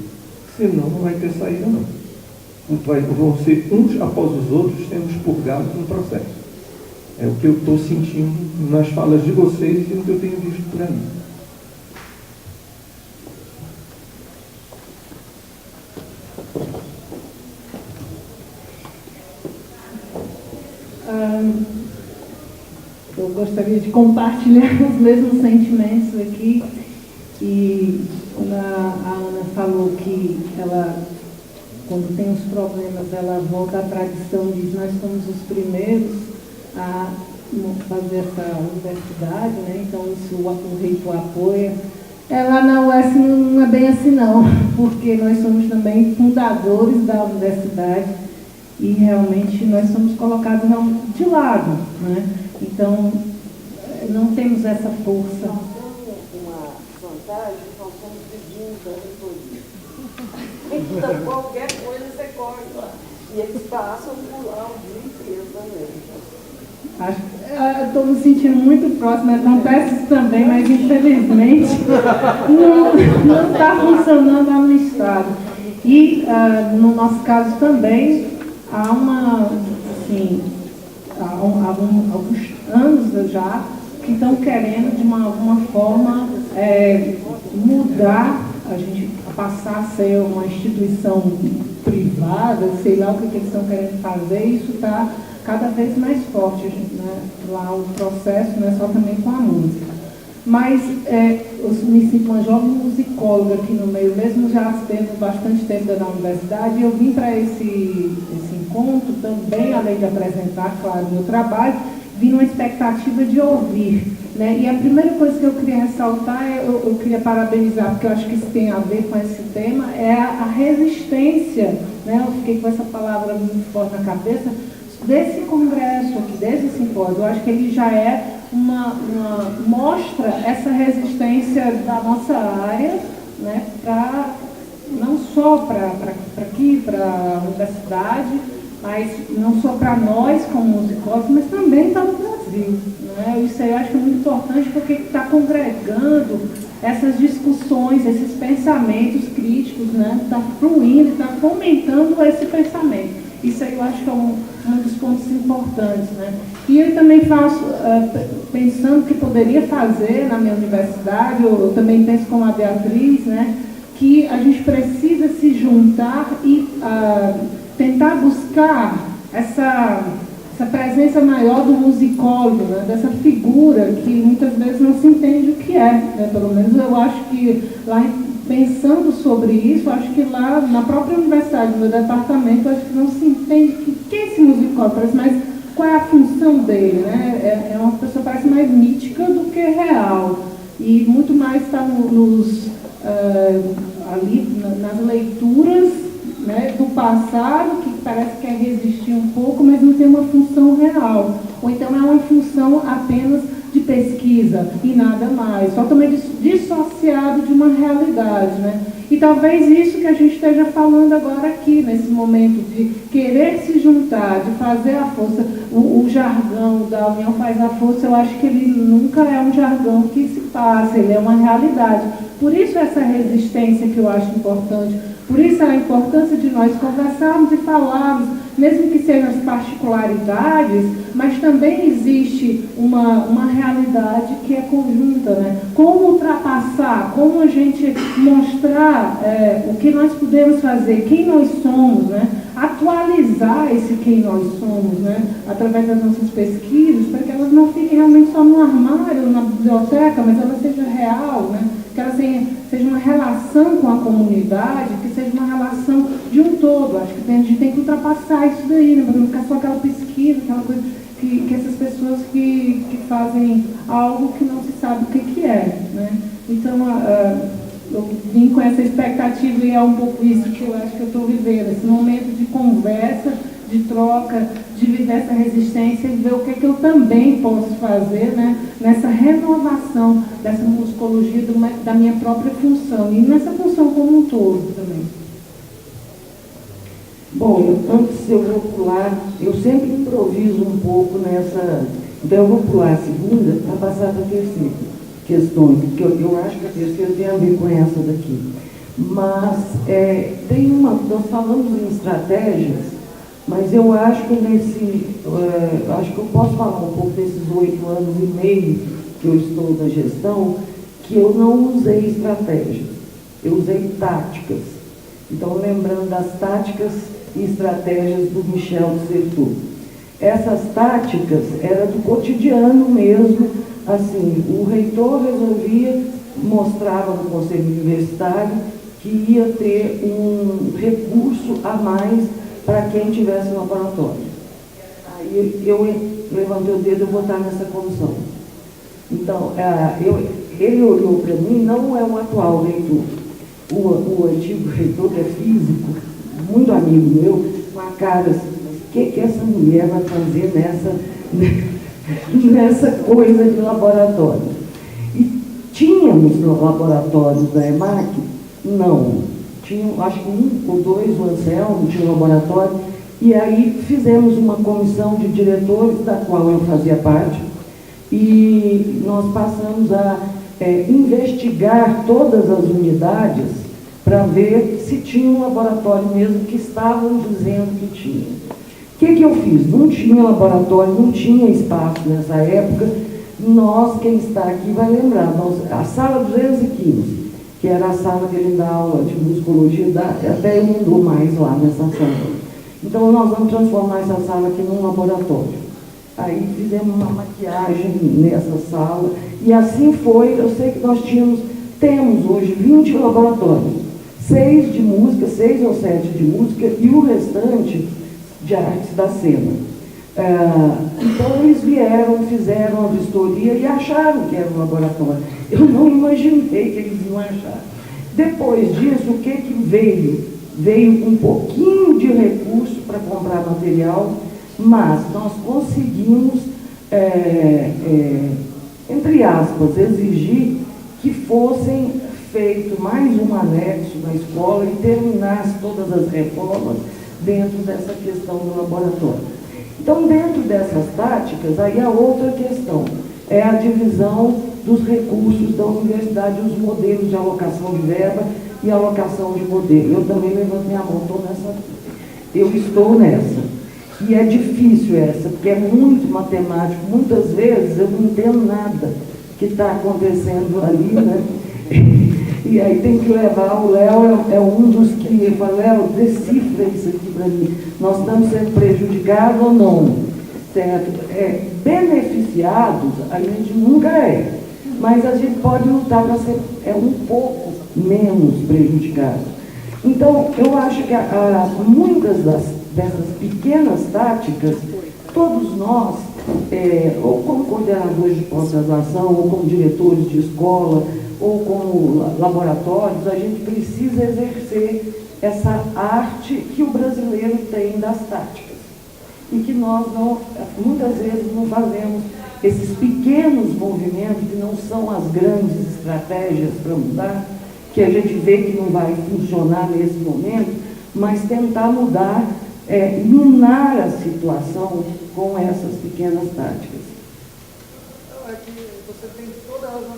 Speaker 7: Senão não vai ter saída, não. Vão ser uns após os outros sendo expurgados no processo. É o que eu estou sentindo nas falas de vocês e no que eu tenho visto por aí.
Speaker 6: Eu gostaria de compartilhar os mesmos sentimentos aqui. E quando a Ana falou que ela, quando tem os problemas, ela volta à tradição, diz: nós fomos os primeiros a fazer essa universidade, né? Então isso o reitor apoia. Lá na UES não é bem assim não, porque nós somos também fundadores da universidade e realmente nós somos colocados de lado, né? Então não temos essa força.
Speaker 1: Nós somos vizinhos da reitoria. Então, qualquer coisa você corre lá. E eles passam por lá o dia inteiro.
Speaker 6: Estou me sentindo muito próxima, acontece isso também, mas infelizmente não está funcionando lá no Estado. E no nosso caso também há alguns anos já que estão querendo de alguma forma mudar a gente passar a ser uma instituição privada, sei lá o que eles estão querendo fazer, e isso está cada vez mais forte, né? Lá o processo, não é só também com a música. Mas eu me sinto uma jovem musicóloga aqui no meio, mesmo já tendo bastante tempo na universidade, e eu vim para esse encontro também, além de apresentar, claro, o meu trabalho, vim numa expectativa de ouvir. Né? E a primeira coisa que eu queria ressaltar, eu queria parabenizar, porque eu acho que isso tem a ver com esse tema, é a resistência, né? Eu fiquei com essa palavra muito forte na cabeça, desse congresso aqui, desse simpósio. Eu acho que ele já é mostra essa resistência da nossa área, né? Não só para aqui, para a universidade, mas não só para nós como musicólogos, mas também para o Brasil. Né? Isso aí eu acho muito importante, porque está congregando essas discussões, esses pensamentos críticos, né? Está fluindo, está fomentando esse pensamento. Isso aí eu acho que é um dos pontos importantes. Né? E eu também faço, pensando que poderia fazer na minha universidade, eu também penso como a Beatriz, né? Que a gente precisa se juntar e tentar buscar essa presença maior do musicólogo, né? Dessa figura que muitas vezes não se entende o que é. Né? Pelo menos eu acho que lá, pensando sobre isso, acho que lá na própria universidade, no meu departamento, acho que não se entende o que é esse musicólogo, mas qual é a função dele. Né? É uma pessoa que parece mais mítica do que real. E muito mais está ali nas leituras, né, do passado, que parece que quer resistir um pouco, mas não tem uma função real. Ou então é uma função apenas de pesquisa e nada mais, totalmente dissociado de uma realidade. Né? E talvez isso que a gente esteja falando agora aqui, nesse momento de querer se juntar, de fazer a força, o jargão da união faz a força, eu acho que ele nunca é um jargão que se passa, ele é uma realidade. Por isso essa resistência que eu acho importante, por isso a importância de nós conversarmos e falarmos, mesmo que sejam as particularidades, mas também existe uma realidade que é conjunta. Né? Como ultrapassar, como a gente mostrar o que nós podemos fazer, quem nós somos, né? Atualizar esse quem nós somos, né? Através das nossas pesquisas, para que elas não fiquem realmente só no armário, na biblioteca, mas ela seja real, né? Que ela seja uma relação com a comunidade, que seja uma relação de um todo. Acho que a gente tem que ultrapassar isso daí, né? Para não ficar só aquela pesquisa, aquela coisa que essas pessoas que fazem algo que não se sabe o que é. Né? Então, eu vim com essa expectativa e é um pouco isso que eu acho que eu estou vivendo, esse momento de conversa, de troca, de viver essa resistência e ver o que é que eu também posso fazer, né, nessa renovação dessa musicologia da minha própria função e nessa função como um todo também.
Speaker 1: Bom, antes eu vou pular, eu sempre improviso um pouco nessa, então eu vou pular a segunda para passar para a terceira questões, porque eu acho que a terceira tem a ver com essa daqui. Mas nós falamos em estratégias, mas eu acho que acho que eu posso falar um pouco desses 8 anos e meio que eu estou na gestão, que eu não usei estratégias, eu usei táticas. Então, lembrando das táticas e estratégias do Michel Certeau. Essas táticas eram do cotidiano mesmo, assim, o reitor resolvia, mostrava no conselho universitário que ia ter um recurso a mais para quem tivesse um laboratório. Aí eu levantei o dedo e vou estar nessa comissão. Então, ele olhou para mim, não é o atual reitor, o antigo reitor, que é físico, muito amigo meu, com a cara assim, o que essa mulher vai fazer nessa coisa de laboratório? E tínhamos laboratórios da EMAC? Não. Tinha, acho que 1 ou 2, o Anselmo tinha um laboratório, E aí fizemos uma comissão de diretores, da qual eu fazia parte, e nós passamos a investigar todas as unidades para ver se tinha um laboratório mesmo, que estavam dizendo que tinha. O que eu fiz? Não tinha laboratório, não tinha espaço nessa época. Nós, quem está aqui vai lembrar, a sala 215, que era a sala que ele dá aula de musicologia, até eu não dou mais lá nessa sala. Então nós vamos transformar essa sala aqui num laboratório. Aí fizemos uma maquiagem nessa sala, e assim foi. Eu sei que nós temos hoje 20 laboratórios, 6 de música, 6 ou 7 de música, e o restante de artes da cena. Então eles vieram, fizeram a vistoria e acharam que era um laboratório. Eu não imaginei que eles iam achar. Depois disso, o que veio? Veio um pouquinho de recurso para comprar material, mas nós conseguimos, entre aspas, exigir que fossem feito mais um anexo na escola e terminasse todas as reformas dentro dessa questão do laboratório. Então, dentro dessas táticas, aí a outra questão é a divisão dos recursos da universidade, os modelos de alocação de verba e alocação de modelo. Eu também levanto minha mão, eu estou nessa. E é difícil essa, porque é muito matemático. Muitas vezes eu não entendo nada que está acontecendo ali, né? E aí tem que levar, o Léo é um dos que fala, Léo, decifra isso aqui para mim. Nós estamos sendo prejudicados ou não? Certo? Beneficiados, a gente nunca é. Mas a gente pode lutar para ser um pouco menos prejudicado. Então, eu acho que muitas dessas pequenas táticas, todos nós, ou como coordenadores de pós-graduação, ou como diretores de escola, ou como laboratórios, a gente precisa exercer essa arte que o brasileiro tem das táticas. E que nós muitas vezes não fazemos esses pequenos movimentos, que não são as grandes estratégias para mudar, que a gente vê que não vai funcionar nesse momento, mas tentar mudar, minar a situação com essas pequenas táticas.
Speaker 5: Não, é que você tem toda a razão.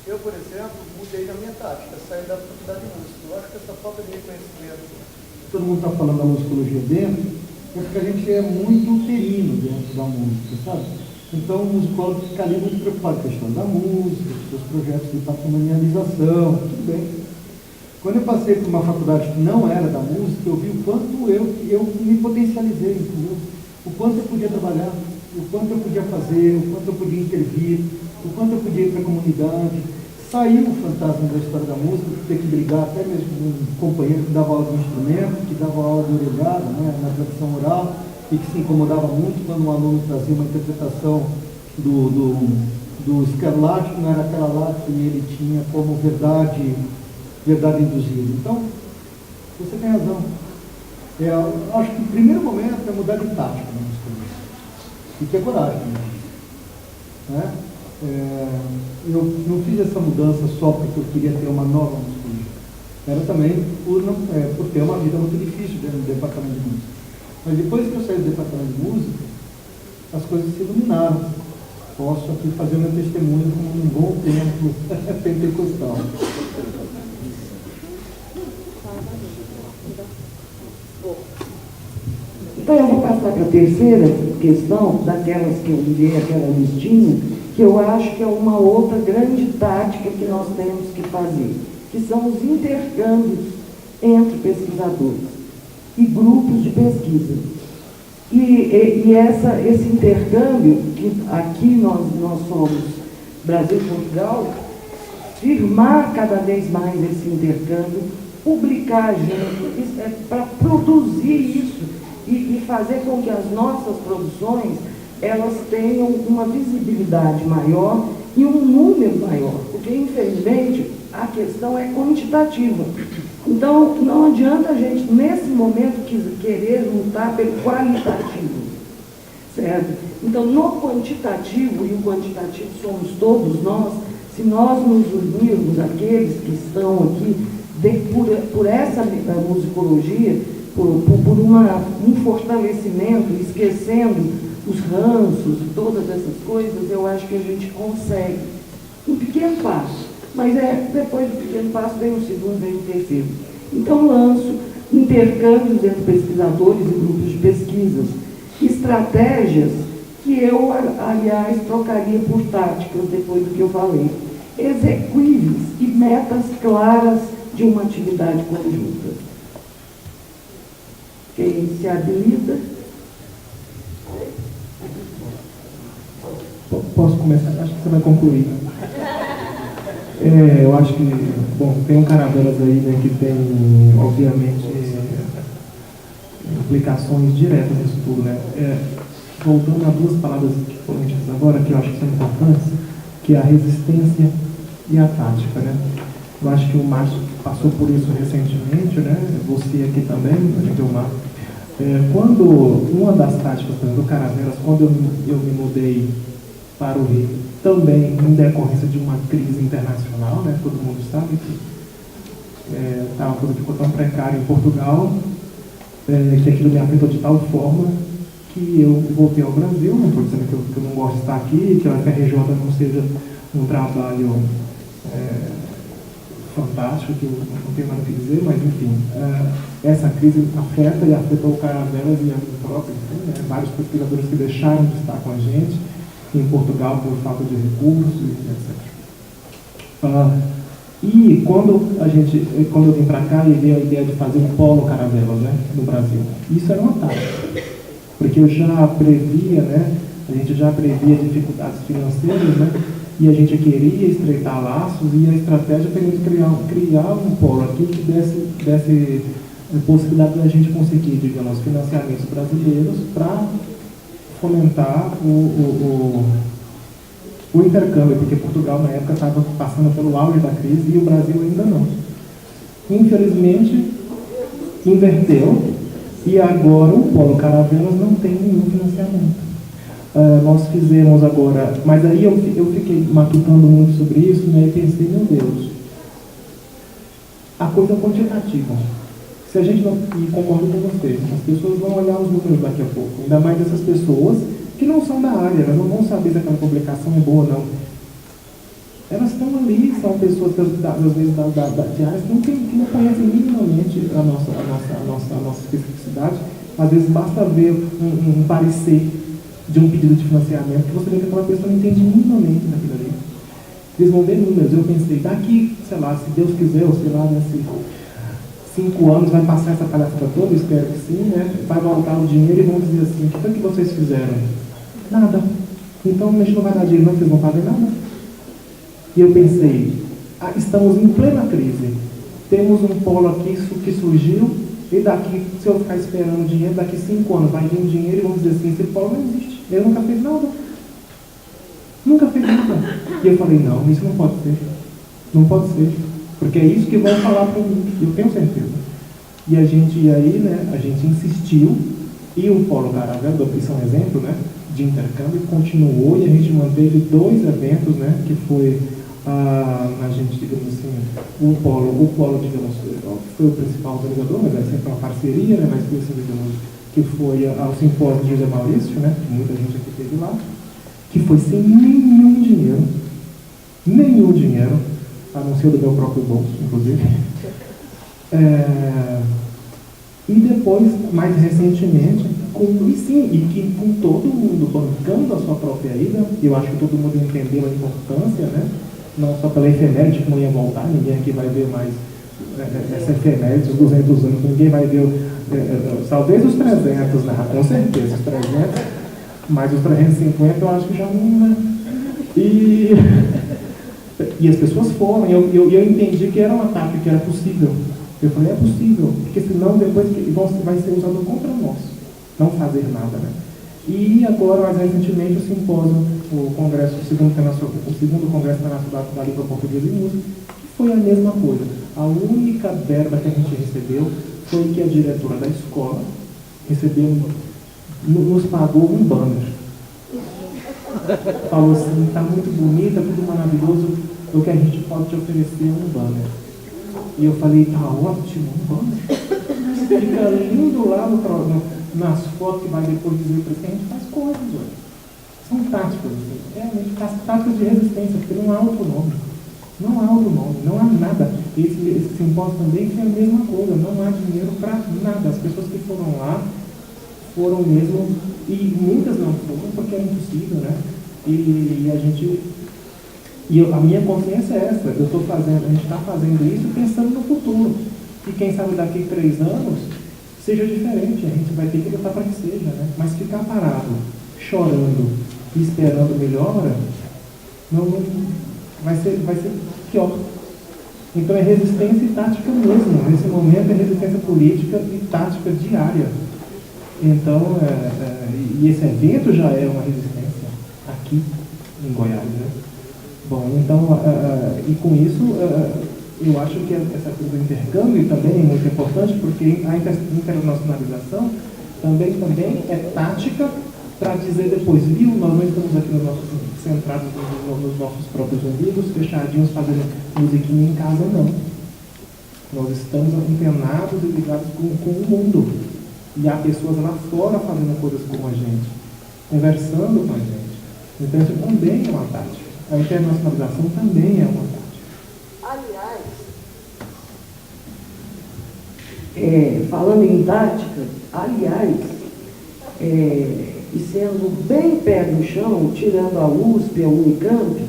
Speaker 5: Eu, por exemplo, mudei a minha tática, saí da faculdade de música. Eu acho que essa falta de reconhecimento, todo mundo está falando da musicologia dentro, é porque a gente é muito uterino dentro da música, sabe? Então o musicólogo fica ali muito preocupado com a questão da música, com os projetos de patrimonialização, tudo bem. Quando eu passei por uma faculdade que não era da música, eu vi o quanto eu me potencializei, entendeu? O quanto eu podia trabalhar, o quanto eu podia fazer, o quanto eu podia intervir, o quanto eu podia ir para a comunidade. Saiu o fantasma da história da música, de ter que brigar até mesmo com um companheiro que dava aula de instrumento, que dava aula de orelhada, né, na tradição oral, e que se incomodava muito quando um aluno trazia uma interpretação do Scarlatti, que não era aquela lá que ele tinha como verdade induzida. Então, você tem razão. Acho que o primeiro momento é mudar de tática na música. E ter coragem. Né? Eu não fiz essa mudança só porque eu queria ter uma nova musicologia. Era também por ter uma vida muito difícil dentro do departamento de música. Mas depois que eu saí do departamento de música, as coisas se iluminaram. Posso aqui fazer o meu testemunho como um bom templo pentecostal.
Speaker 1: Então eu vou passar para a terceira questão, daquelas que eu enviei, aquela listinha, que eu acho que é uma outra grande tática que nós temos que fazer, que são os intercâmbios entre pesquisadores e grupos de pesquisa. E esse intercâmbio, que aqui nós somos Brasil e Portugal, firmar cada vez mais esse intercâmbio, publicar a gente, para produzir isso e fazer com que as nossas produções elas tenham uma visibilidade maior e um número maior, porque infelizmente a questão é quantitativa. Então não adianta a gente nesse momento querer lutar pelo qualitativo, certo? Então no quantitativo, e o quantitativo somos todos nós, se nós nos unirmos, aqueles que estão aqui por essa musicologia, um fortalecimento, esquecendo os ranços, todas essas coisas, eu acho que a gente consegue. Um pequeno passo, mas depois do pequeno passo vem o segundo, vem o terceiro. Então, lanço intercâmbios entre pesquisadores e grupos de pesquisas, estratégias que eu, aliás, trocaria por táticas, depois do que eu falei, execuíveis e metas claras de uma atividade conjunta. Quem se habilita?
Speaker 3: Posso começar? Acho que você vai concluir. Eu acho que, bom, tem um Caravelas aí, né, que tem, obviamente, implicações diretas nisso tudo, né? Voltando a duas palavras que foram ditas agora, que eu acho que são importantes, que é a resistência e a tática, né? Eu acho que o Márcio passou por isso recentemente, né? Você aqui também, a gente quando uma das táticas, por exemplo, do Caravelas, quando eu me mudei para o Rio, também em decorrência de uma crise internacional, né? Todo mundo sabe que a coisa ficou tão precária em Portugal, que aquilo me afetou de tal forma que eu voltei ao Brasil. Não estou dizendo que eu não gosto de estar aqui, que a FRJ não seja um trabalho fantástico, que eu não tenho nada a dizer, mas enfim, essa crise afeta e afetou o Caravelas e a mim próprio, enfim, né? Vários pesquisadores que deixaram de estar com a gente em Portugal por falta de recursos, etc. E quando eu vim para cá e veio a ideia de fazer um polo Caravelas, né, no Brasil, isso era uma tática, porque eu já previa, né, a gente já previa dificuldades financeiras, né, e a gente queria estreitar laços, e a estratégia foi criar um polo aqui que desse possibilidade da gente conseguir, digamos, financiamentos brasileiros para fomentar o intercâmbio, porque Portugal na época estava passando pelo auge da crise e o Brasil ainda não. Infelizmente, inverteu, e agora o Polo Caravelas não tem nenhum financiamento. Nós fizemos agora, mas aí eu fiquei matutando muito sobre isso, né, e pensei, meu Deus, a coisa é quantitativa. Se a gente não, e concordo com você, as pessoas vão olhar os números daqui a pouco, ainda mais essas pessoas que não são da área, elas não vão saber se aquela publicação é boa ou não. Elas estão ali, são pessoas, às vezes, de áreas que não conhecem minimamente a nossa especificidade. Às vezes basta ver um parecer de um pedido de financiamento que você vê que aquela pessoa não entende minimamente daquilo ali. Eles vão ver números. Eu pensei, daqui, sei lá, se Deus quiser, ou sei lá, nesse 5 anos vai passar essa palhaçada toda, espero que sim, né? Vai voltar o dinheiro e vão dizer assim, o que foi que vocês fizeram? Nada. Então a gente não vai dar dinheiro, não, vocês não fazem nada. E eu pensei, estamos em plena crise. Temos um polo aqui que surgiu, e daqui, se eu ficar esperando dinheiro, daqui 5 anos vai vir dinheiro e vão dizer assim, esse polo não existe. Ele nunca fez nada. Nunca fez nada. E eu falei, não, isso não pode ser. Não pode ser. Porque é isso que vão falar para mim, eu tenho certeza. E aí, né, a gente insistiu, e o Polo Caravelas, isso é um exemplo, né, de intercâmbio, continuou, e a gente manteve 2 eventos, né, que foi a gente, digamos assim, o Polo, digamos, foi o principal organizador, mas é sempre uma parceria, né, mas foi assim, digamos, que foi ao simpósio de José Maurício, né, que muita gente aqui teve lá, que foi sem nenhum dinheiro, a não ser do meu próprio bolso, inclusive. E depois, mais recentemente, com todo mundo bancando a sua própria ida, eu acho que todo mundo entendeu a importância, né? Não só pela efeméride, que não ia voltar, ninguém aqui vai ver mais essa efeméride, os 200 anos, ninguém vai ver, talvez os 300, né? Com certeza, os 300, mas os 350 eu acho que já não, né? E as pessoas foram, e eu entendi que era um ataque, que era possível. Eu falei, é possível, porque senão depois vai ser usado contra nós, não fazer nada, né? E agora, mais recentemente, o simpósio, o segundo Congresso Internacional da Língua Portuguesa e Música, que foi a mesma coisa. A única verba que a gente recebeu foi que a diretora da escola nos pagou um banner. Falou assim, está muito bonita, tudo maravilhoso, o que a gente pode te oferecer é um banner. E eu falei, tá ótimo, um banner. fica lindo lá nas fotos que vai depois dizer para a gente faz coisas hoje. São táticas, assim, realmente táticas de resistência, porque não há outro nome. Não há outro nome, não há nada. Esse simpósio também foi a mesma coisa, não há dinheiro para nada. As pessoas que foram lá foram mesmo, e muitas não foram porque é impossível, né? A minha consciência é essa, a gente está fazendo isso pensando no futuro. E quem sabe daqui a 3 anos seja diferente, a gente vai ter que lutar para que seja, né? Mas ficar parado, chorando e esperando melhora, não vai ser pior. Então é resistência e tática mesmo. Nesse momento é resistência política e tática diária. Então, e esse evento já é uma resistência aqui em Goiás, né? Bom, então, e com isso, eu acho que essa coisa do intercâmbio também é muito importante, porque a internacionalização também é tática para dizer depois, viu, nós não estamos aqui centrados nos nossos próprios umbigos, fechadinhos, fazendo musiquinha em casa, não. Nós estamos antenados e ligados com o mundo. E há pessoas lá fora fazendo coisas como a gente, conversando com a gente. Então isso também é uma tática. A internacionalização também é uma tática.
Speaker 1: Aliás, falando em tática, e sendo bem pé no chão, tirando a USP, a Unicamp,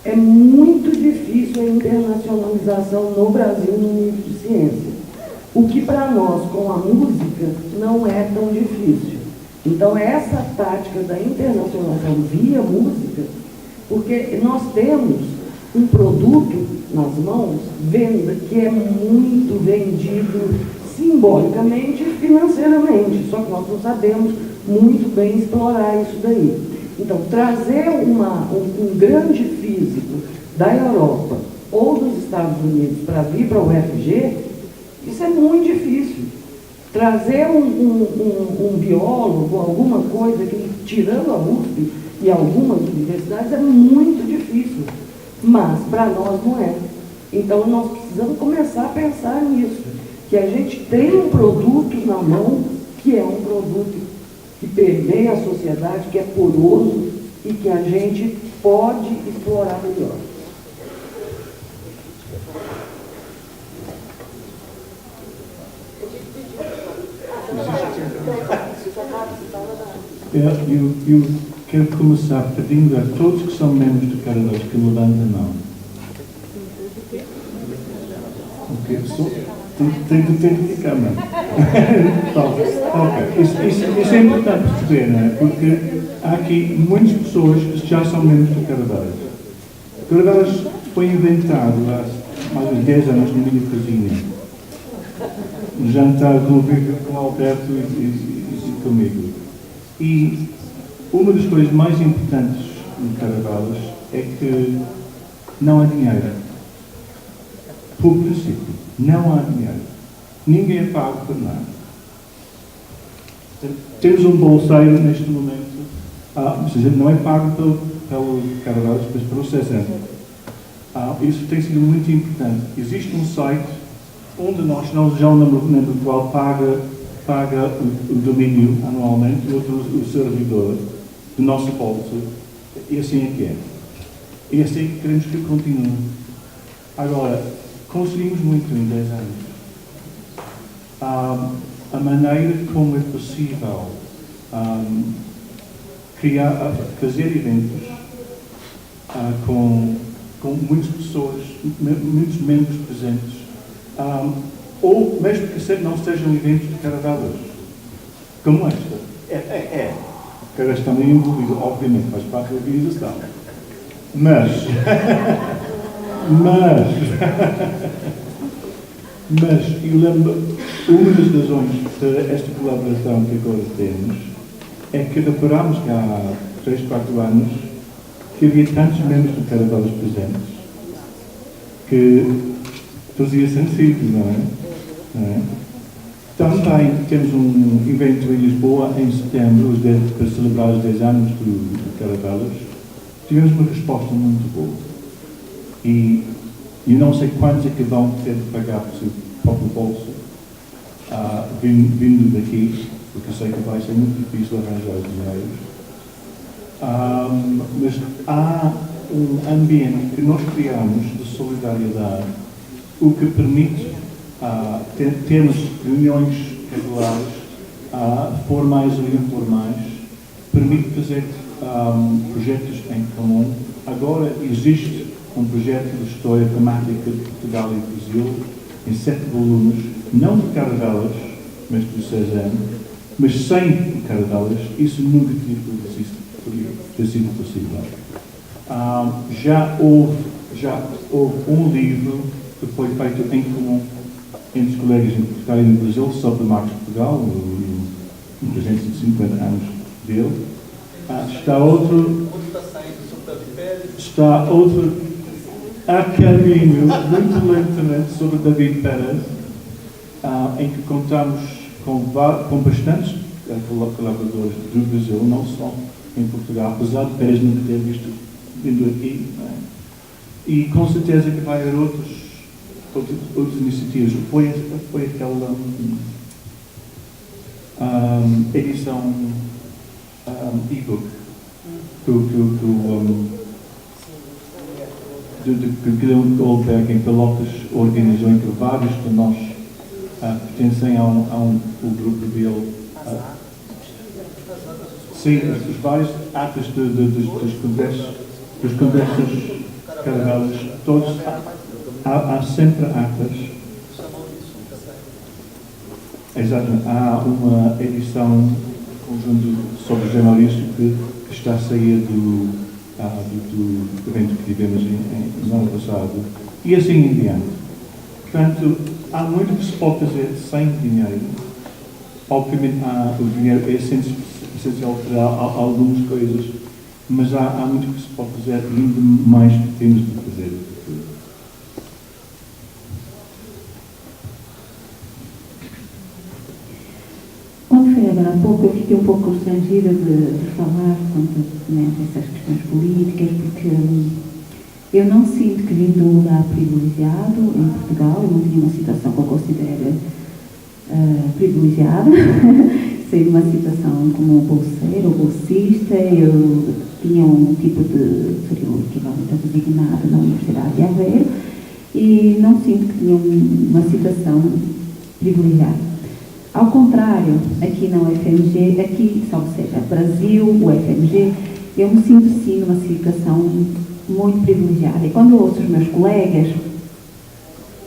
Speaker 1: é muito difícil a internacionalização no Brasil no nível de ciência. O que para nós, com a música, não é tão difícil. Então, essa tática da internacionalização via música, porque nós temos um produto nas mãos, que é muito vendido simbolicamente e financeiramente, só que nós não sabemos muito bem explorar isso daí. Então, trazer um grande físico da Europa ou dos Estados Unidos para vir para o UFG, isso é muito difícil. Trazer um biólogo, alguma coisa, que, tirando a USP e algumas universidades, é muito difícil. Mas, para nós, não é. Então, nós precisamos começar a pensar nisso. Que a gente tem um produto na mão, que é um produto que permeia a sociedade, que é poroso e que a gente pode explorar melhor.
Speaker 2: Eu quero começar pedindo a todos que são membros do Caradoc que levantem a mão. Tem que ficar, mano. Isso é importante perceber, não é? Porque há aqui muitas pessoas que já são membros do Caradoc. O Caradoc foi inventado há mais de 10 anos na minha cozinha. Um jantar convívio com o Alberto e comigo. E uma das coisas mais importantes no Caravelas é que não há dinheiro. Por princípio, não há dinheiro. Ninguém é pago por nada. Temos um bolseiro neste momento, ou seja, não é pago pelo Caravelas, mas pelo CESAM. Isso tem sido muito importante. Existe um site onde nós, não já o número qual paga o domínio anualmente, e outro o servidor do nosso bolso, e assim é que é. E assim é que queremos que continue. Agora, conseguimos muito em 10 anos. A maneira como é possível fazer eventos com muitas pessoas, muitos membros presentes, ou mesmo que não sejam eventos de Caravelas, como esta. Caravelas também envolvido, obviamente, faz parte da organização. Mas eu lembro, uma das razões para esta colaboração que agora temos é que reparámos que há 3, 4 anos que havia tantos membros de Caravelas presentes que fazia sentido, não é? Também temos um evento em Lisboa em setembro, para celebrar os 10 anos do Caravelas. Tivemos uma resposta muito boa. E eu não sei quantos é que vão ter de pagar por seu próprio bolso,
Speaker 8: vindo daqui, porque eu sei que vai ser muito difícil arranjar os dinheiros. Mas há um ambiente que nós criamos de solidariedade, o que permite termos reuniões regulares, formais ou informais, permite fazer projetos em comum. Agora existe um projeto de história temática de Portugal e Brasil, em 7 volumes, não de cada delas, mas de Cézanne, mas 100 de cada delas. Isso nunca tinha sido possível. Já houve um livro que foi feito em comum entre os colegas em Portugal e no Brasil, sobre Marcos de Portugal, no 350 anos dele. Está outro a caminho, muito lentamente, sobre David Pérez, em que contamos com bastantes colaboradores do Brasil, não só em Portugal, apesar de Pérez nunca ter vindo aqui. E com certeza que vai haver outras iniciativas. Foi aquela edição e-book que o Guilherme Goldberg em Pelotas organizou, em que vários de nós pertencem ao grupo dele. Sim, os vários atos dos congressos carregados, todos, há sempre atas. Exatamente, há uma edição conjunto sobre jornalismo que está a sair do evento que tivemos no ano passado, e assim em diante. Portanto, há muito que se pode fazer sem dinheiro. Obviamente, o dinheiro é essencial para algumas coisas, mas há muito que se pode fazer, ainda mais que temos de fazer.
Speaker 9: Quando foi agora há pouco, eu fiquei um pouco constrangida de falar quanto a essas questões políticas, porque eu não sinto que vim de um lugar privilegiado em Portugal. Eu não tinha uma situação que eu considero privilegiada. Saí de uma situação como bolseiro ou bolsista. Eu tinha um tipo de, seria o equivalente a designado na Universidade de Aveiro, e não sinto que tinha uma situação privilegiada. Ao contrário, aqui na UFMG, aqui, salvo seja, Brasil, o UFMG, eu me sinto sim numa situação muito privilegiada. E quando eu ouço os meus colegas,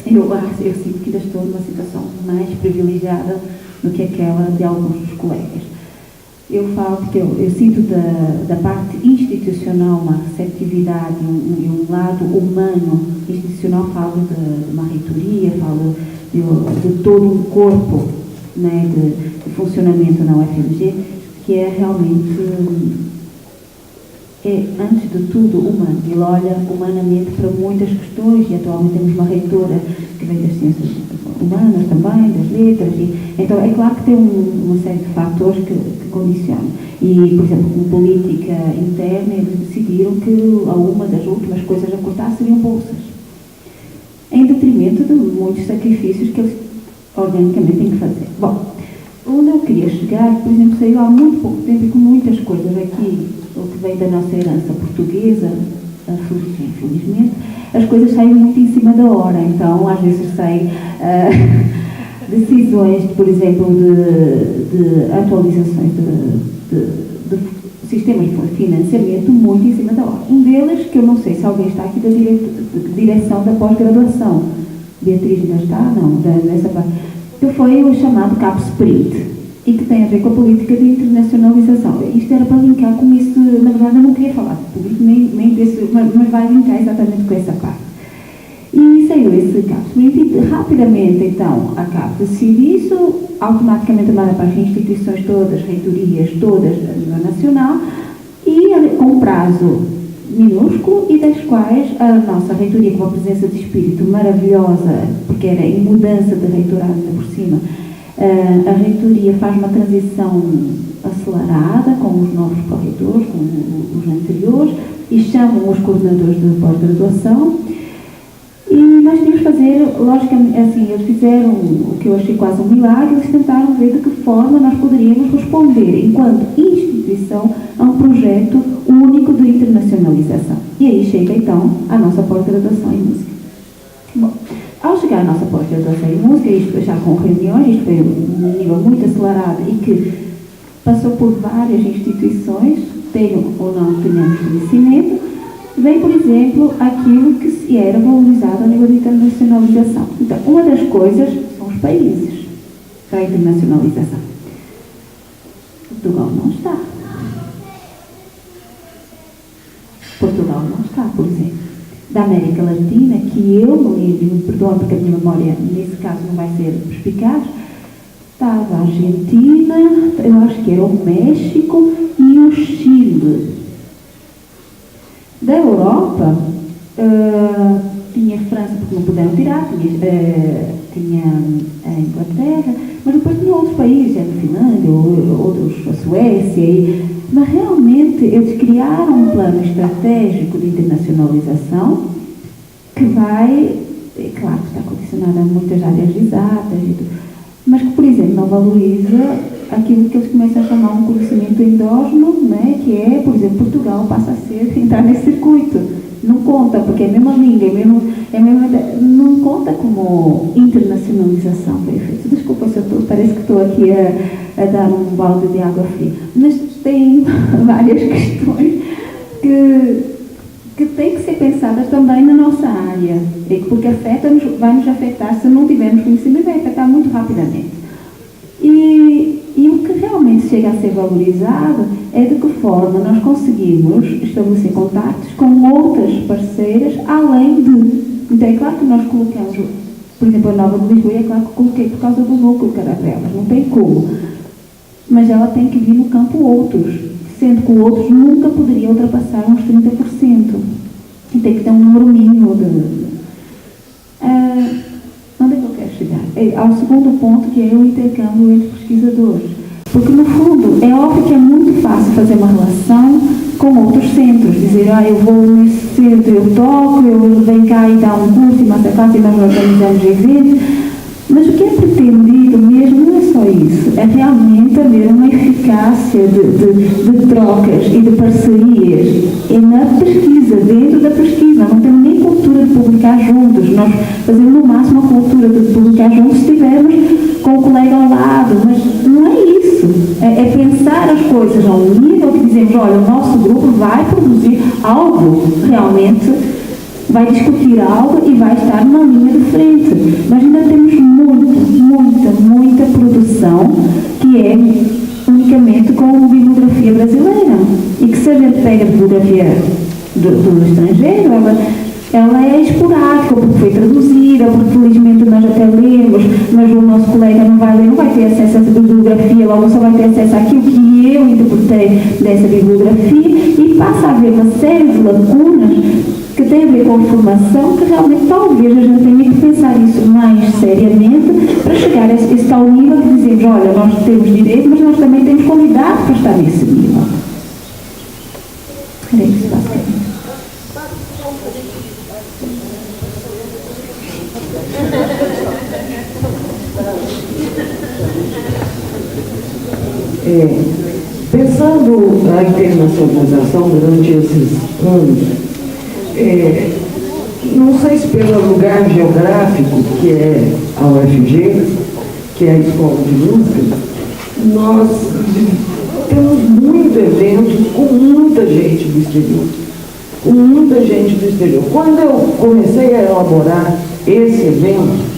Speaker 9: eu sinto que ainda estou numa situação mais privilegiada do que aquela de alguns dos colegas. Eu falo porque eu sinto da parte institucional uma receptividade e um lado humano institucional. Falo de uma reitoria, falo de todo um corpo, né, de funcionamento na UFMG, que é realmente, antes de tudo, humano. Ele olha humanamente para muitas questões, e atualmente temos uma reitora que vem das ciências humanas também, das letras, então é claro que tem uma série de fatores que condicionam. E, por exemplo, com política interna, eles decidiram que uma das últimas coisas a cortar seriam bolsas, em detrimento de muitos sacrifícios que eles organicamente têm que fazer. Bom, onde eu queria chegar, por exemplo, saiu há muito pouco tempo, e com muitas coisas aqui, o que vem da nossa herança portuguesa, infelizmente, as coisas saem muito em cima da hora. Então, às vezes saem decisões, por exemplo, de atualizações de sistemas de financiamento muito em cima da hora. Um deles, que eu não sei se alguém está aqui da direção da pós-graduação, Beatriz ainda está? Não, dessa parte, que foi o chamado CAP Sprint, e que tem a ver com a política de internacionalização. Isto era para linkar com isso. Na verdade, eu não queria falar de política, nem desse, mas vai linkar exatamente com essa parte. E saiu esse CAP Sprint, e rapidamente, então, a CAP decide isso, automaticamente manda para as instituições todas, reitorias todas a nível nacional, e com um prazo minúsculo, e das quais a nossa reitoria, com uma presença de espírito maravilhosa, porque era em mudança de reitorado ainda por cima, a reitoria faz uma transição acelerada com os novos pró-reitores, com os anteriores, e chamam os coordenadores de pós-graduação, e nós tínhamos que fazer, logicamente, assim, eles fizeram o que eu achei quase um milagre, eles tentaram ver de que forma nós poderíamos responder, enquanto instituição, a um projeto único de internacionalização. E aí chega, então, a nossa pós-graduação em música. Bom, ao chegar à nossa pós-graduação em música, isto já com reuniões, isto foi um nível muito acelerado e que passou por várias instituições, tenham ou não tenhamos conhecimento, vem, por exemplo, aquilo que se era valorizado a nível de internacionalização. Então, uma das coisas são os países para a internacionalização. Portugal não está. Portugal não está, por exemplo. Da América Latina, que eu não me perdoa porque a minha memória, nesse caso, não vai ser perspicaz, estava a Argentina, eu acho que era o México e o Chile. Da Europa, tinha a França, porque não puderam tirar, tinha a Inglaterra, mas depois tinha outros países, a Finlândia, outros, a Suécia, mas realmente eles criaram um plano estratégico de internacionalização que vai, é claro que está condicionado a muitas áreas exatas, mas que, por exemplo, não valoriza aquilo que eles começam a chamar um conhecimento endógeno, né, que é, por exemplo, Portugal passa a entrar nesse circuito. Não conta, porque é a mesma língua, não conta como internacionalização, perfeito. Desculpa se parece que estou aqui a dar um balde de água fria, mas tem várias questões que têm que ser pensadas também na nossa área, porque vai nos afetar, se não tivermos conhecimento, vai afetar muito rapidamente. E o que realmente chega a ser valorizado é de que forma nós conseguimos estabelecer contactos com outras parceiras, além de... Então, é claro que nós colocamos, por exemplo, a Nova de Lisboa, é claro que coloquei por causa do núcleo Caravelas, não tem como. Mas ela tem que vir no campo outros, sendo que outros nunca poderiam ultrapassar uns 30%. E tem que ter um número mínimo de... onde é que eu quero chegar? Ao segundo ponto, que é o intercâmbio entre pesquisadores. Porque, no fundo, é óbvio que é muito fácil fazer uma relação com outros centros. Dizer, eu vou nesse centro, eu toco, eu venho cá e dá um curso e masterclass e nós organizamos eventos. Mas o que é pretendido mesmo não é só isso. É realmente haver uma eficácia de trocas e de parcerias. É na pesquisa, dentro da pesquisa. Não temos nem cultura de publicar juntos. Nós fazemos no máximo a cultura de publicar juntos se estivermos com o colega ao lado. Mas não é isso. É pensar as coisas a um nível que dizemos, olha, o nosso grupo vai produzir algo realmente, vai discutir algo e vai estar numa linha de frente. Mas ainda temos muita produção que é unicamente com bibliografia brasileira. E que se a gente pega a bibliografia do estrangeiro, ela é esporádica, porque foi traduzida, porque felizmente nós até lemos, mas o nosso colega não vai ler, não vai ter acesso a essa bibliografia, logo só vai ter acesso àquilo que eu interpretei dessa bibliografia e passa a haver uma série de lacunas que tem a ver com a formação, que realmente talvez a gente tenha que pensar isso mais seriamente para chegar a esse tal nível que dizemos, olha, nós temos direito, mas nós também temos qualidade para estar nesse nível. Era isso, basicamente.
Speaker 1: Pensando a internacionalização durante esses anos, não sei se pelo lugar geográfico, que é a UFG, que é a Escola de Música, nós temos muito evento com muita gente do exterior. Quando eu comecei a elaborar esse evento,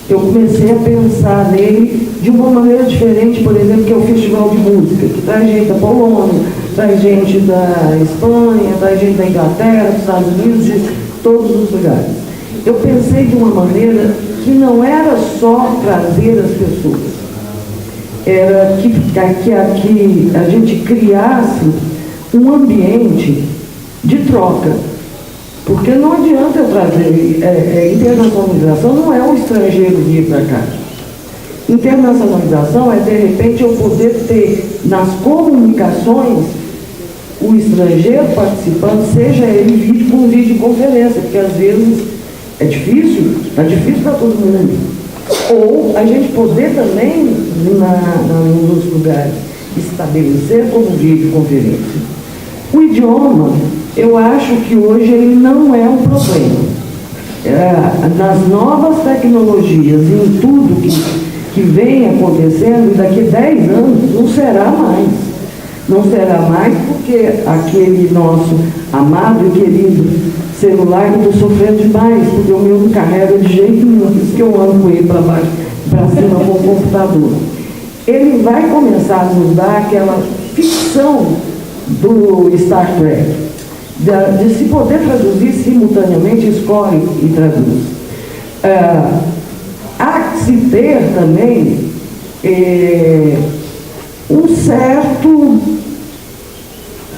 Speaker 1: eu comecei a pensar nele de uma maneira diferente, por exemplo, que é o Festival de Música, que traz gente da Polônia, traz gente da Espanha, traz gente da Inglaterra, dos Estados Unidos, de todos os lugares. Eu pensei de uma maneira que não era só trazer as pessoas, era que a gente criasse um ambiente de troca. Porque não adianta eu trazer, internacionalização não é um estrangeiro vir para cá. Internacionalização é, de repente, eu poder ter nas comunicações o estrangeiro participando, seja ele com videoconferência, porque às vezes É difícil? Está difícil para todo mundo ali. Ou a gente poder também, nos lugares, estabelecer como videoconferência. O idioma, eu acho que hoje ele não é um problema. Nas novas tecnologias e em tudo que vem acontecendo, daqui a 10 anos não será mais. Não será mais porque aquele nosso amado e querido celular que eu estou sofrendo demais, porque o meu não carrega de jeito nenhum, por isso que eu ando com ele para baixo, para cima com o computador. Ele vai começar a nos dar aquela ficção do Star Trek, de se poder traduzir simultaneamente, escolhe e traduz. Há que se ter também um certo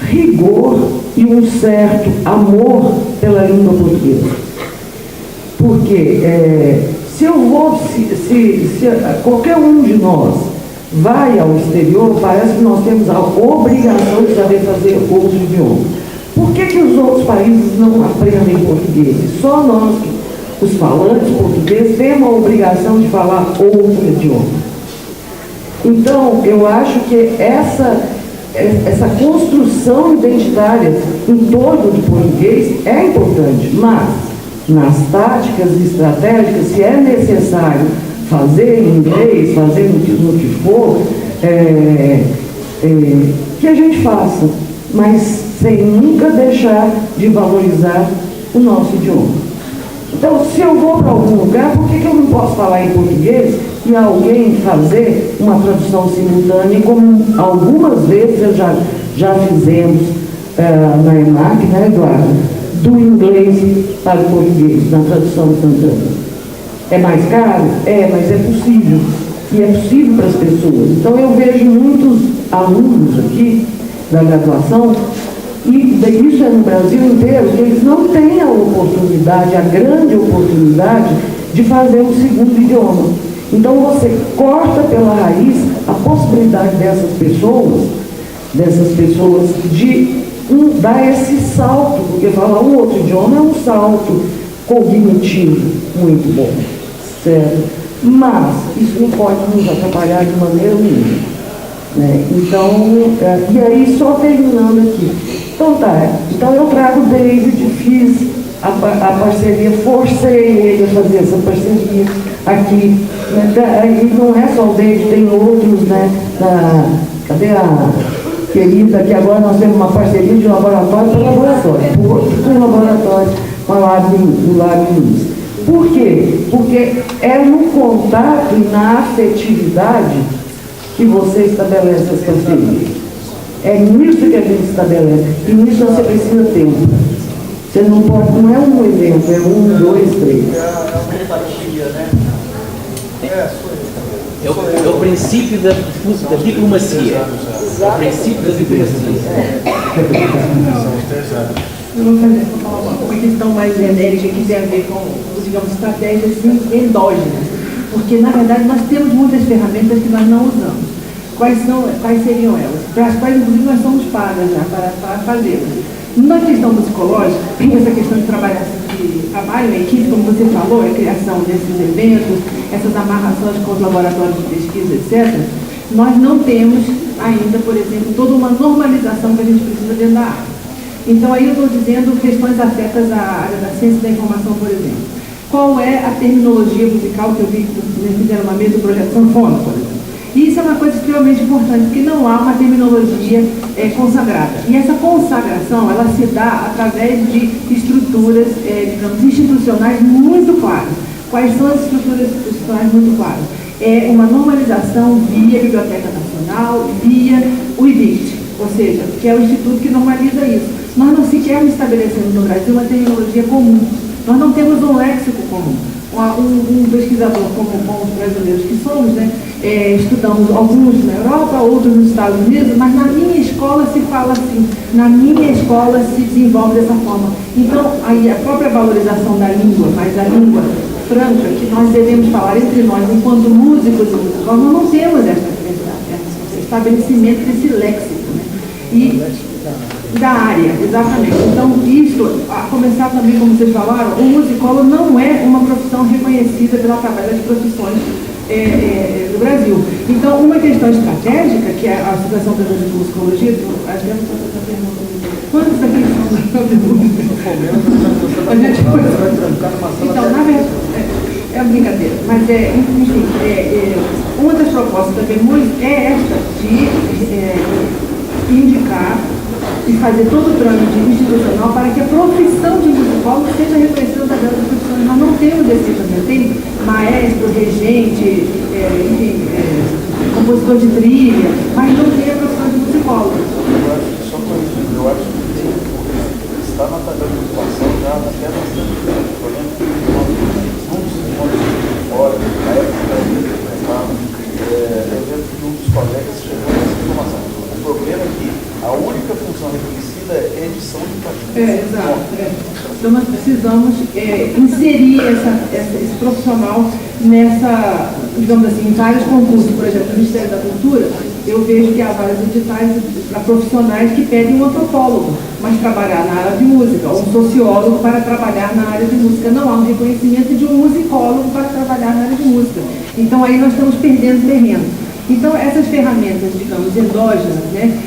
Speaker 1: rigor e um certo amor pela língua portuguesa. Porque se qualquer um de nós vai ao exterior, parece que nós temos a obrigação de saber fazer outro idioma. Por que os outros países não aprendem português? Só nós, os falantes portugueses, temos a obrigação de falar outro idioma. Então, eu acho que essa construção identitária em torno do português é importante, mas nas táticas estratégicas, se é necessário fazer em inglês, fazer no que for, que a gente faça, mas sem nunca deixar de valorizar o nosso idioma. Então, se eu vou para algum lugar, por que eu não posso falar em português e alguém fazer uma tradução simultânea, como algumas vezes já fizemos na ENAC, né, Eduardo? Do inglês para o português, na tradução instantânea. É mais caro? Mas é possível. E é possível para as pessoas. Então, eu vejo muitos alunos aqui da graduação, e isso é no Brasil inteiro, que eles não têm a oportunidade, a grande oportunidade de fazer um segundo idioma. Então você corta pela raiz a possibilidade dessas pessoas de dar esse salto, porque falar um outro idioma é um salto cognitivo muito bom, certo? Mas isso não pode nos atrapalhar de maneira nenhuma. Então, e aí só terminando aqui. Então eu trago o David, fiz a parceria, forcei ele a fazer essa parceria aqui. E não é só o David, tem outros, né? Cadê a querida? Que agora nós temos uma parceria de laboratório para laboratório, com laboratório com a Lab. Por quê? Porque é no contato e na afetividade que você estabelece as parcerias. É nisso que a gente estabelece. E nisso você precisa de tempo. Você não pode, não é um evento, é 1, 2, 3.
Speaker 10: É o princípio da diplomacia. É o princípio da diplomacia.
Speaker 6: Eu vou falar uma questão mais genérica que tem a ver com, digamos, estratégias assim, endógenas. Porque, na verdade, nós temos muitas ferramentas que nós não usamos. Quais seriam elas? Para as quais, inclusive, nós somos pagas já para fazê-las. Na questão psicológica, essa questão de trabalho em equipe, como você falou, a criação desses eventos, essas amarrações com os laboratórios de pesquisa, etc., nós não temos ainda, por exemplo, toda uma normalização que a gente precisa dentro da área. Então, aí eu estou dizendo questões afetas à área da ciência da informação, por exemplo. Qual é a terminologia musical que eu vi que vocês fizeram uma mesa do projeto sanfona, por exemplo? E isso é uma coisa extremamente importante, porque não há uma terminologia consagrada. E essa consagração, ela se dá através de estruturas, digamos, institucionais muito claras. Quais são as estruturas institucionais muito claras? É uma normalização via Biblioteca Nacional, via o IBIT, ou seja, que é o instituto que normaliza isso. Nós não sequer estabelecemos no Brasil uma terminologia comum. Nós não temos um léxico comum. Um pesquisador como os brasileiros que somos, né, estudamos alguns na Europa, outros nos Estados Unidos, mas na minha escola se fala assim, na minha escola se desenvolve dessa forma. Então, aí a própria valorização da língua, mas a língua franca, que nós devemos falar entre nós, enquanto músicos e músicos, nós não temos esse estabelecimento desse léxico, né? e da área, exatamente. Então, isso, a começar também, como vocês falaram, o musicólogo não é uma profissão reconhecida pela tabela de profissões do Brasil. Então, uma questão estratégica, que é a Associação Brasileira de Musicologia, quantos aqui são a gente então, na verdade, é uma brincadeira, mas enfim, uma das propostas também é esta de indicar e fazer todo o trâmite institucional para que a profissão de musicólogo seja reconhecida na tabela de profissões. Nós não temos esse também, tem maestro, regente, enfim, compositor de trilha, mas não tem a profissão de musicólogo.
Speaker 11: Só corrigindo, eu acho que está na tabela de ocupação já até bastante tempo. Por exemplo, fora, na época da vida que eu estava, eu lembro que um dos colegas chegou a essa informação. O problema é que a única função reconhecida é a edição de partidas.
Speaker 6: Exato. Então nós precisamos inserir esse profissional nessa, digamos assim, em vários concursos. Por exemplo, no Ministério da Cultura, eu vejo que há vários editais para profissionais que pedem um antropólogo, mas trabalhar na área de música, ou um sociólogo para trabalhar na área de música. Não há um reconhecimento de um musicólogo para trabalhar na área de música. Então aí nós estamos perdendo terreno. Então, essas ferramentas, digamos, endógenas, né,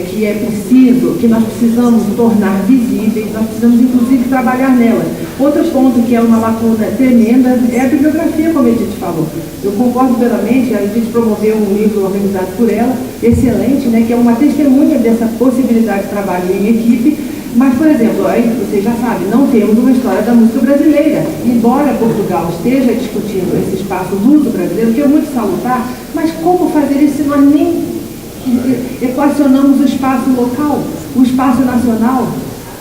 Speaker 6: que nós precisamos tornar visíveis, nós precisamos, inclusive, trabalhar nelas. Outro ponto que é uma lacuna tremenda é a bibliografia, como a gente falou. Eu concordo plenamente, a gente promoveu um livro organizado por ela, excelente, né, que é uma testemunha dessa possibilidade de trabalho em equipe. Mas, por exemplo, aí vocês já sabem, não temos uma história da música brasileira. Embora Portugal esteja discutindo esse espaço luso-brasileiro, que é muito salutar, mas como fazer isso se nós nem equacionamos o espaço local, o espaço nacional?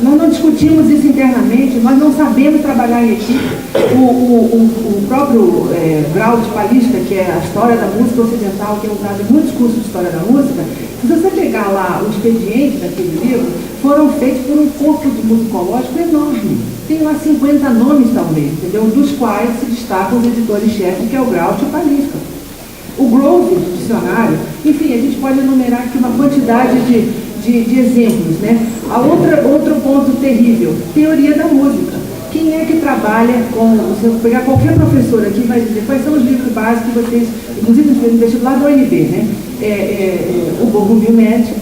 Speaker 6: Nós não discutimos isso internamente, nós não sabemos trabalhar em equipe. O próprio grau de palista, que é a história da música ocidental, que é usado em muitos cursos de história da música, se você pegar lá o expediente daquele livro, foram feitos por um corpo de musicológico enorme. Tem lá 50 nomes, talvez, entendeu? Dos quais se destacam os editores-chefes, que é o Groucho e o Palista. O Grove, do dicionário, enfim, a gente pode enumerar aqui uma quantidade de exemplos, né? Outro ponto terrível, teoria da música. Quem é que trabalha com, se eu pegar qualquer professor aqui, vai dizer quais são os livros básicos que vocês, inclusive no vestibular do UNB, né? O Bourguignon Met,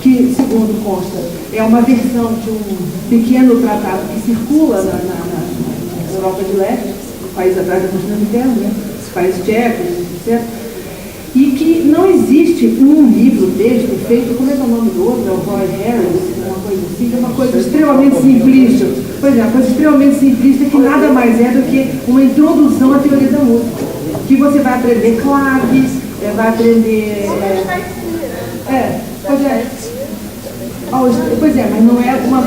Speaker 6: que, segundo consta, é uma versão de um pequeno tratado que circula na Europa de Leste, no país atrás da cortina de ferro, né? Os países tchecos, etc. E que não existe um livro, texto feito, como é que é o nome do outro? É o Roy Harris, uma coisa assim, que é uma coisa extremamente simplista. Pois é, uma coisa extremamente simplista que nada mais é do que uma introdução à teoria da música. Que você vai aprender claves, vai aprender... Pois é, mas não é uma...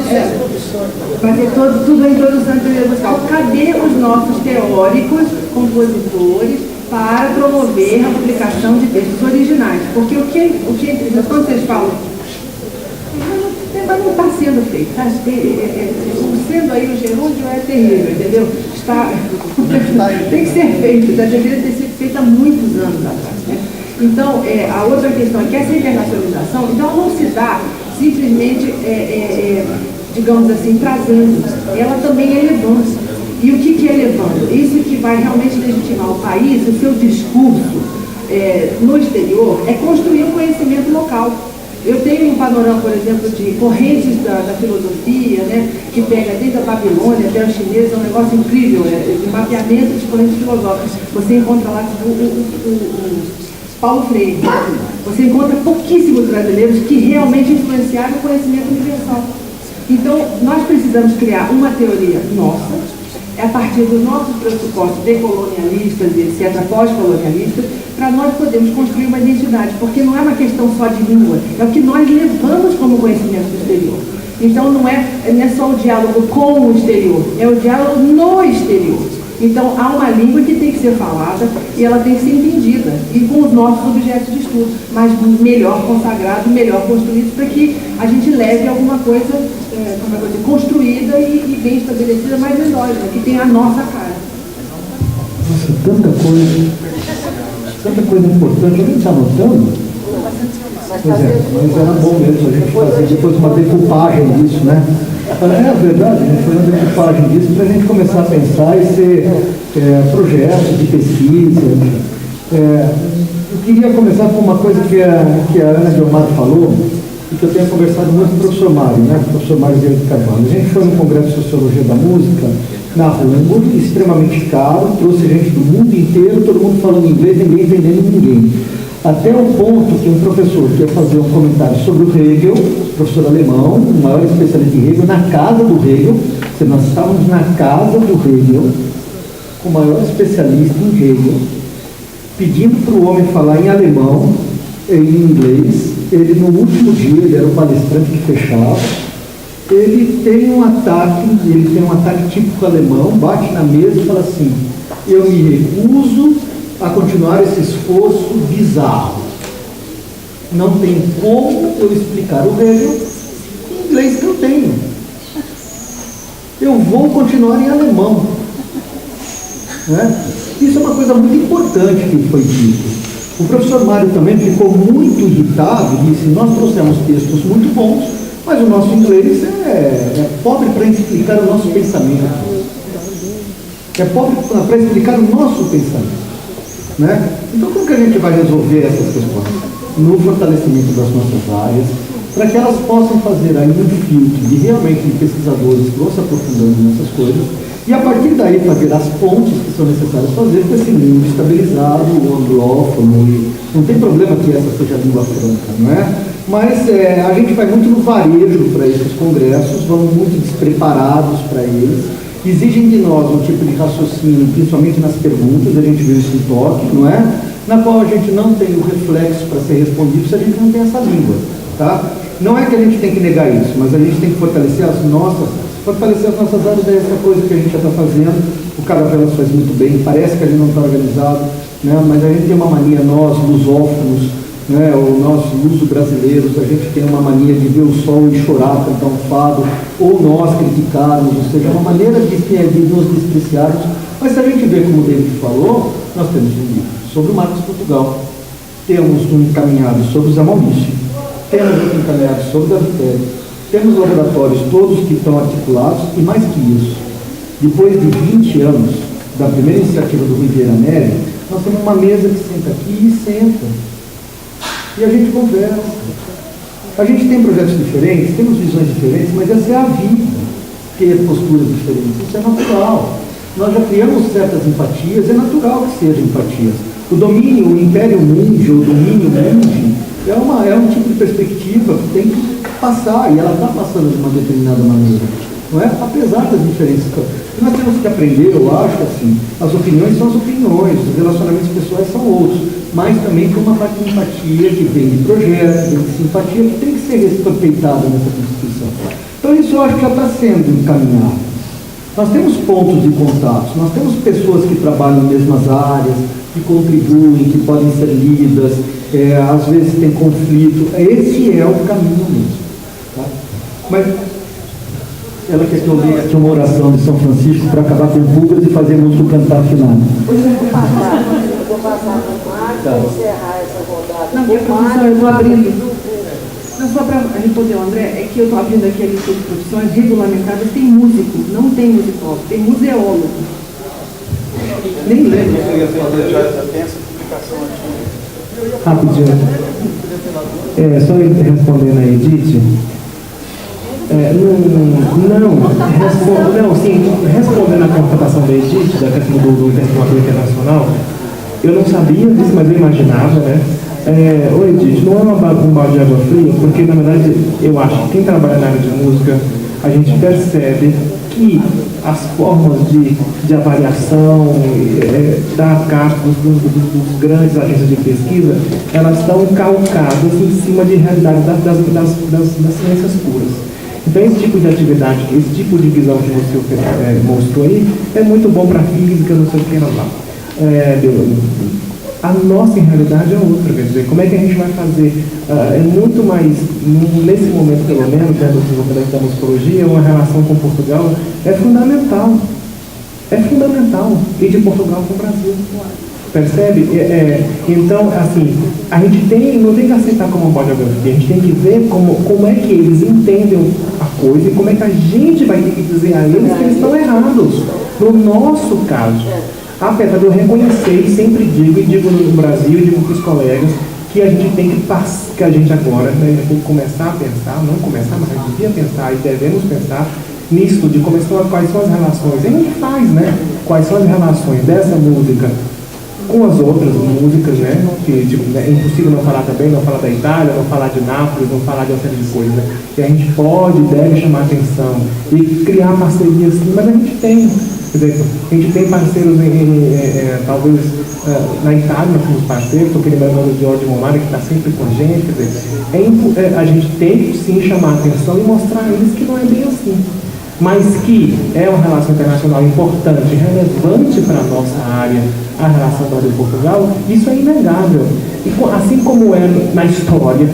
Speaker 6: vai ter tudo a introdução à teoria musical. Cadê os nossos teóricos, compositores, para promover a publicação de textos originais? Porque o que quando vocês falam, mas não está sendo feito, tá? Sendo aí o gerúndio é terrível, entendeu? Tem que ser feito, já deveria ter sido feito há muitos anos atrás, né? Então, a outra questão é que essa internacionalização, então, não se dá simplesmente, digamos assim, trazendo, ela também é levando. E o que é levando? Isso que vai realmente legitimar o país, o seu discurso no exterior, é construir um conhecimento local. Eu tenho um panorama, por exemplo, de correntes da filosofia, né, que pega desde a Babilônia até os chineses, é um negócio incrível, de mapeamento de correntes filosóficas. Você encontra lá o Paulo Freire. Você encontra pouquíssimos brasileiros que realmente influenciaram o conhecimento universal. Então, nós precisamos criar uma teoria nossa, a partir dos nossos pressupostos decolonialistas e etc., pós-colonialistas, para nós podermos construir uma identidade, porque não é uma questão só de língua, é o que nós levamos como conhecimento do exterior. Então não é só o diálogo com o exterior, é o diálogo no exterior. Então há uma língua que tem que ser falada e ela tem que ser entendida, e com os nossos objetos de estudo, mas melhor consagrado, melhor construído, para que a gente leve alguma coisa construída e bem estabelecida, mais endógena, que tem a nossa cara.
Speaker 5: Nossa, tanta coisa importante. Alguém está anotando? Pois é, mas era bom mesmo a gente fazer depois uma decupagem disso, né? É verdade, foi uma decupagem disso para a gente começar a pensar e ser projetos de pesquisa. Eu queria começar com uma coisa que a Ana Guiomar falou, e que eu tenho conversado muito com o professor Mário, né? O professor Mário de Carvalho. A gente foi no Congresso de Sociologia da Música, na Hamburg, extremamente caro, trouxe gente do mundo inteiro, todo mundo falando inglês, ninguém entendendo ninguém. Até o ponto que um professor quer fazer um comentário sobre o Hegel, professor alemão, o maior especialista em Hegel, na casa do Hegel, nós estávamos na casa do Hegel, com o maior especialista em Hegel, pedindo para o homem falar em alemão, em inglês. Ele, no último dia, ele era o palestrante que fechava, ele tem um ataque típico alemão, bate na mesa e fala assim: eu me recuso a continuar esse esforço bizarro. Não tem como eu explicar o Hegel em inglês que eu tenho. Eu vou continuar em alemão. Né? Isso é uma coisa muito importante que foi dito. O professor Mário também ficou muito irritado e disse: nós trouxemos textos muito bons, mas o nosso inglês é pobre para explicar o nosso pensamento. É pobre para explicar o nosso pensamento. Né? Então, como que a gente vai resolver essas questões? No fortalecimento das nossas áreas, para que elas possam fazer aí um filtro de realmente de pesquisadores que vão se aprofundando nessas coisas, e a partir daí fazer as pontes que são necessárias fazer com esse mundo estabilizado, o anglófono, e não tem problema que essa seja a língua franca, não é? Mas a gente vai muito no varejo para esses congressos, vamos muito despreparados para eles, exigem de nós um tipo de raciocínio, principalmente nas perguntas, a gente vê isso em toque, não é? Na qual a gente não tem o reflexo para ser respondido se a gente não tem essa língua, tá? Não é que a gente tem que negar isso, mas a gente tem que fortalecer as nossas áreas, é essa coisa que a gente já está fazendo. O Caravelas faz muito bem, parece que a gente não está organizado, né? Mas a gente tem uma mania, nós, lusófonos, né? Ou nós, luso-brasileiros, a gente tem uma mania de ver o sol e chorar, cantar um fado, ou nós criticarmos, ou seja, uma maneira de nos despreciarmos. Mas se a gente vê, como o David falou, nós temos um livro sobre o Marcos Portugal, temos um encaminhado sobre o Zé Maurício, temos um encaminhado sobre o David Pérez, temos laboratórios todos que estão articulados, e mais que isso, depois de 20 anos da primeira iniciativa do Rui Vieira Neri, nós temos uma mesa que senta aqui e senta, e a gente conversa. A gente tem projetos diferentes, temos visões diferentes, mas essa é a vida, ter posturas diferentes, isso é natural. Nós já criamos certas empatias, é natural que sejam empatias. O domínio, o império mundi, o domínio mundi, é um tipo de perspectiva que tem que passar, e ela está passando de uma determinada maneira, não é? Apesar das diferenças. Nós temos que aprender, eu acho, assim, as opiniões são as opiniões, os relacionamentos pessoais são outros, mas também tem uma parte de empatia que vem de projetos, vem de simpatia, que tem que ser respeitada nessa Constituição. Então isso eu acho que já está sendo encaminhado. Nós temos pontos de contato, nós temos pessoas que trabalham nas mesmas áreas, que contribuem, que podem ser lidas, às vezes tem conflito. Esse é o caminho mesmo. Tá? Mas ela quer que eu leia aqui uma oração de São Francisco para acabar com pulgas e fazer música cantar final.
Speaker 12: Eu vou passar no Marcos para encerrar essa rodada.
Speaker 6: Não, professor, eu estou abrindo. Não, só para responder ao André, é que eu estou abrindo aqui a lista de profissões regulamentadas, tem músico, não tem musicólogo, tem museólogo. Nem lembro.
Speaker 11: Já tem essa publicação aqui.
Speaker 3: Rapidinho. Só respondendo a Edith. Respondendo a constatação da Edith, da questão do intercâmbio internacional, eu não sabia disso, mas eu imaginava, né? Oi, Edith, não é um balde de água fria, porque na verdade eu acho que quem trabalha na área de música, a gente percebe que as formas de avaliação da carta dos grandes agências de pesquisa, elas estão calcadas em cima de realidade das ciências puras. Então esse tipo de atividade, esse tipo de visão que você mostrou aí, é muito bom para a física, não sei o que lá. A nossa realidade é outra, quer dizer, como é que a gente vai fazer? É muito mais, nesse momento pelo menos, do desenvolvimento da musicologia, uma relação com Portugal é fundamental. É fundamental. E de Portugal com o Brasil. Percebe? Então, assim, a gente não tem que aceitar como audiografia, a gente tem que ver como é que eles entendem a coisa e como é que a gente vai ter que dizer a eles que eles estão errados. No nosso caso, apesar de eu reconhecer e sempre digo no Brasil, digo para os colegas, que a gente tem que a gente agora tem que começar a pensar, não começar, mas a gente devia pensar e devemos pensar nisso, de quais são as relações. E a gente faz, né? Quais são as relações dessa música com as outras músicas, né? Que tipo, é impossível não falar também, não falar da Itália, não falar de Nápoles, não falar de uma série de coisas, né? Que a gente pode e deve chamar atenção e criar parcerias, mas a gente tem. Quer dizer, a gente tem parceiros talvez na Itália, nós temos parceiros, estou querendo lembrar do Giorgio Momari, que está sempre com a gente, quer dizer, a gente tem que sim chamar a atenção e mostrar a eles que não é bem assim. Mas que é uma relação internacional importante, relevante para a nossa área, a relação Brasil-Portugal, isso é inegável. E assim como é na história,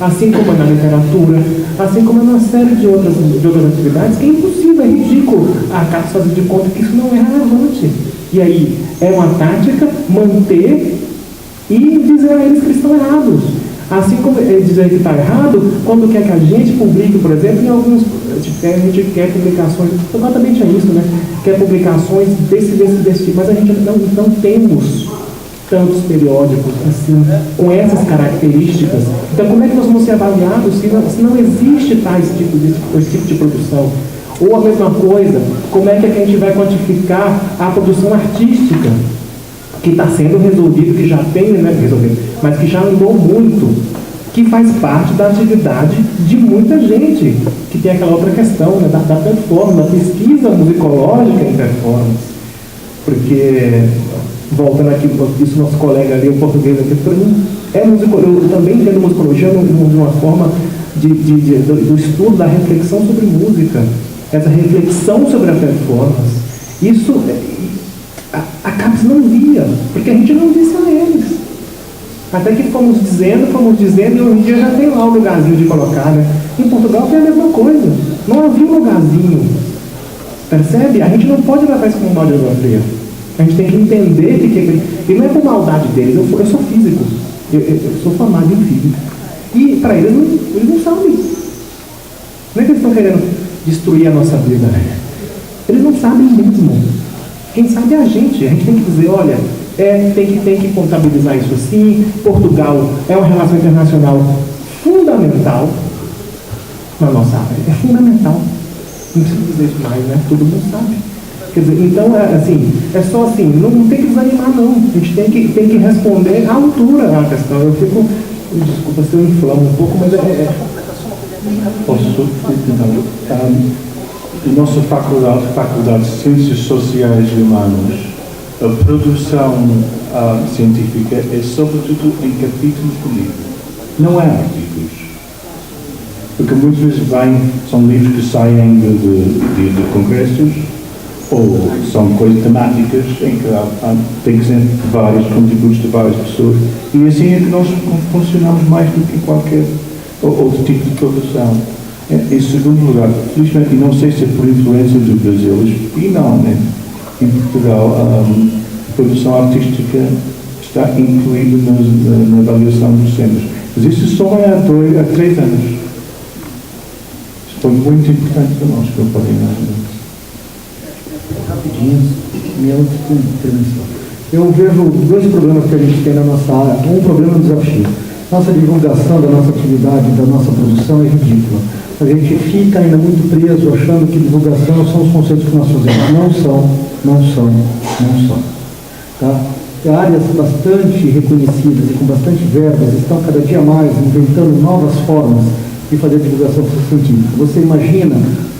Speaker 3: assim como é na literatura, assim como é numa série de outras atividades, que é impossível, é ridículo a Carlos fazer de conta que isso não é relevante. E aí, é uma tática manter e dizer a eles que estão errados. Assim como dizer que está errado, quando quer que a gente publique, por exemplo, em alguns. A gente quer publicações, exatamente é isso, né? Quer publicações desse tipo, mas a gente não temos tantos periódicos assim, com essas características. Então, como é que nós vamos ser avaliados se não existe esse tipo de produção? Ou a mesma coisa, como é que a gente vai quantificar a produção artística que está sendo resolvido, que já tem, né, resolvido, mas que já andou muito, que faz parte da atividade de muita gente, que tem aquela outra questão, né, da performance, da pesquisa musicológica em performance. Porque, voltando aqui, isso nosso colega ali, o português aqui, para mim, eu também entendo musicologia de uma forma do estudo, da reflexão sobre música, essa reflexão sobre a performance. Isso a CAPES não via, porque a gente não disse a eles. Até que fomos dizendo, e hoje em dia já tem lá o lugarzinho de colocar, né? Em Portugal foi a mesma coisa, não havia um lugarzinho. Percebe? A gente não pode levar isso como uma audiografia. A gente tem que entender que e não é por maldade deles, eu sou físico, eu sou formado em física. E para eles não sabem. Não é que eles estão querendo destruir a nossa vida, né? Eles não sabem mesmo. Quem sabe é a gente tem que dizer, olha, tem que contabilizar isso assim. Portugal é uma relação internacional fundamental na nossa área, é fundamental. Não precisa dizer isso mais, né? Todo mundo sabe. Quer dizer, então, é só assim, não tem que desanimar, não. A gente tem que responder à altura à questão. Eu fico, desculpa se eu inflamo um pouco, mas
Speaker 8: Posso? A nossa faculdade de Ciências Sociais e Humanas, a produção científica é sobretudo em capítulos de livro. Não é artigos. Porque muitas vezes são livros que saem de congressos ou são coisas temáticas em que tem que ser vários contributos de várias pessoas. E assim é que nós funcionamos mais do que qualquer outro tipo de produção. Em segundo lugar, felizmente, e não sei se é por influência do Brasil, finalmente, em Portugal, a produção artística está incluída na avaliação dos centros. Mas isso só é há 3 anos. Isso foi muito importante para nós, que eu podem imaginar.
Speaker 5: Rapidinho, minha intervenção. Eu vejo 2 problemas que a gente tem na nossa área. Um problema é um desafio. Nossa divulgação da nossa atividade, da nossa produção é ridícula. A gente fica ainda muito preso achando que divulgação são os conceitos que nós fazemos. Não são. Tá? Áreas bastante reconhecidas e com bastante verbas estão cada dia mais inventando novas formas de fazer divulgação científica. Você imagina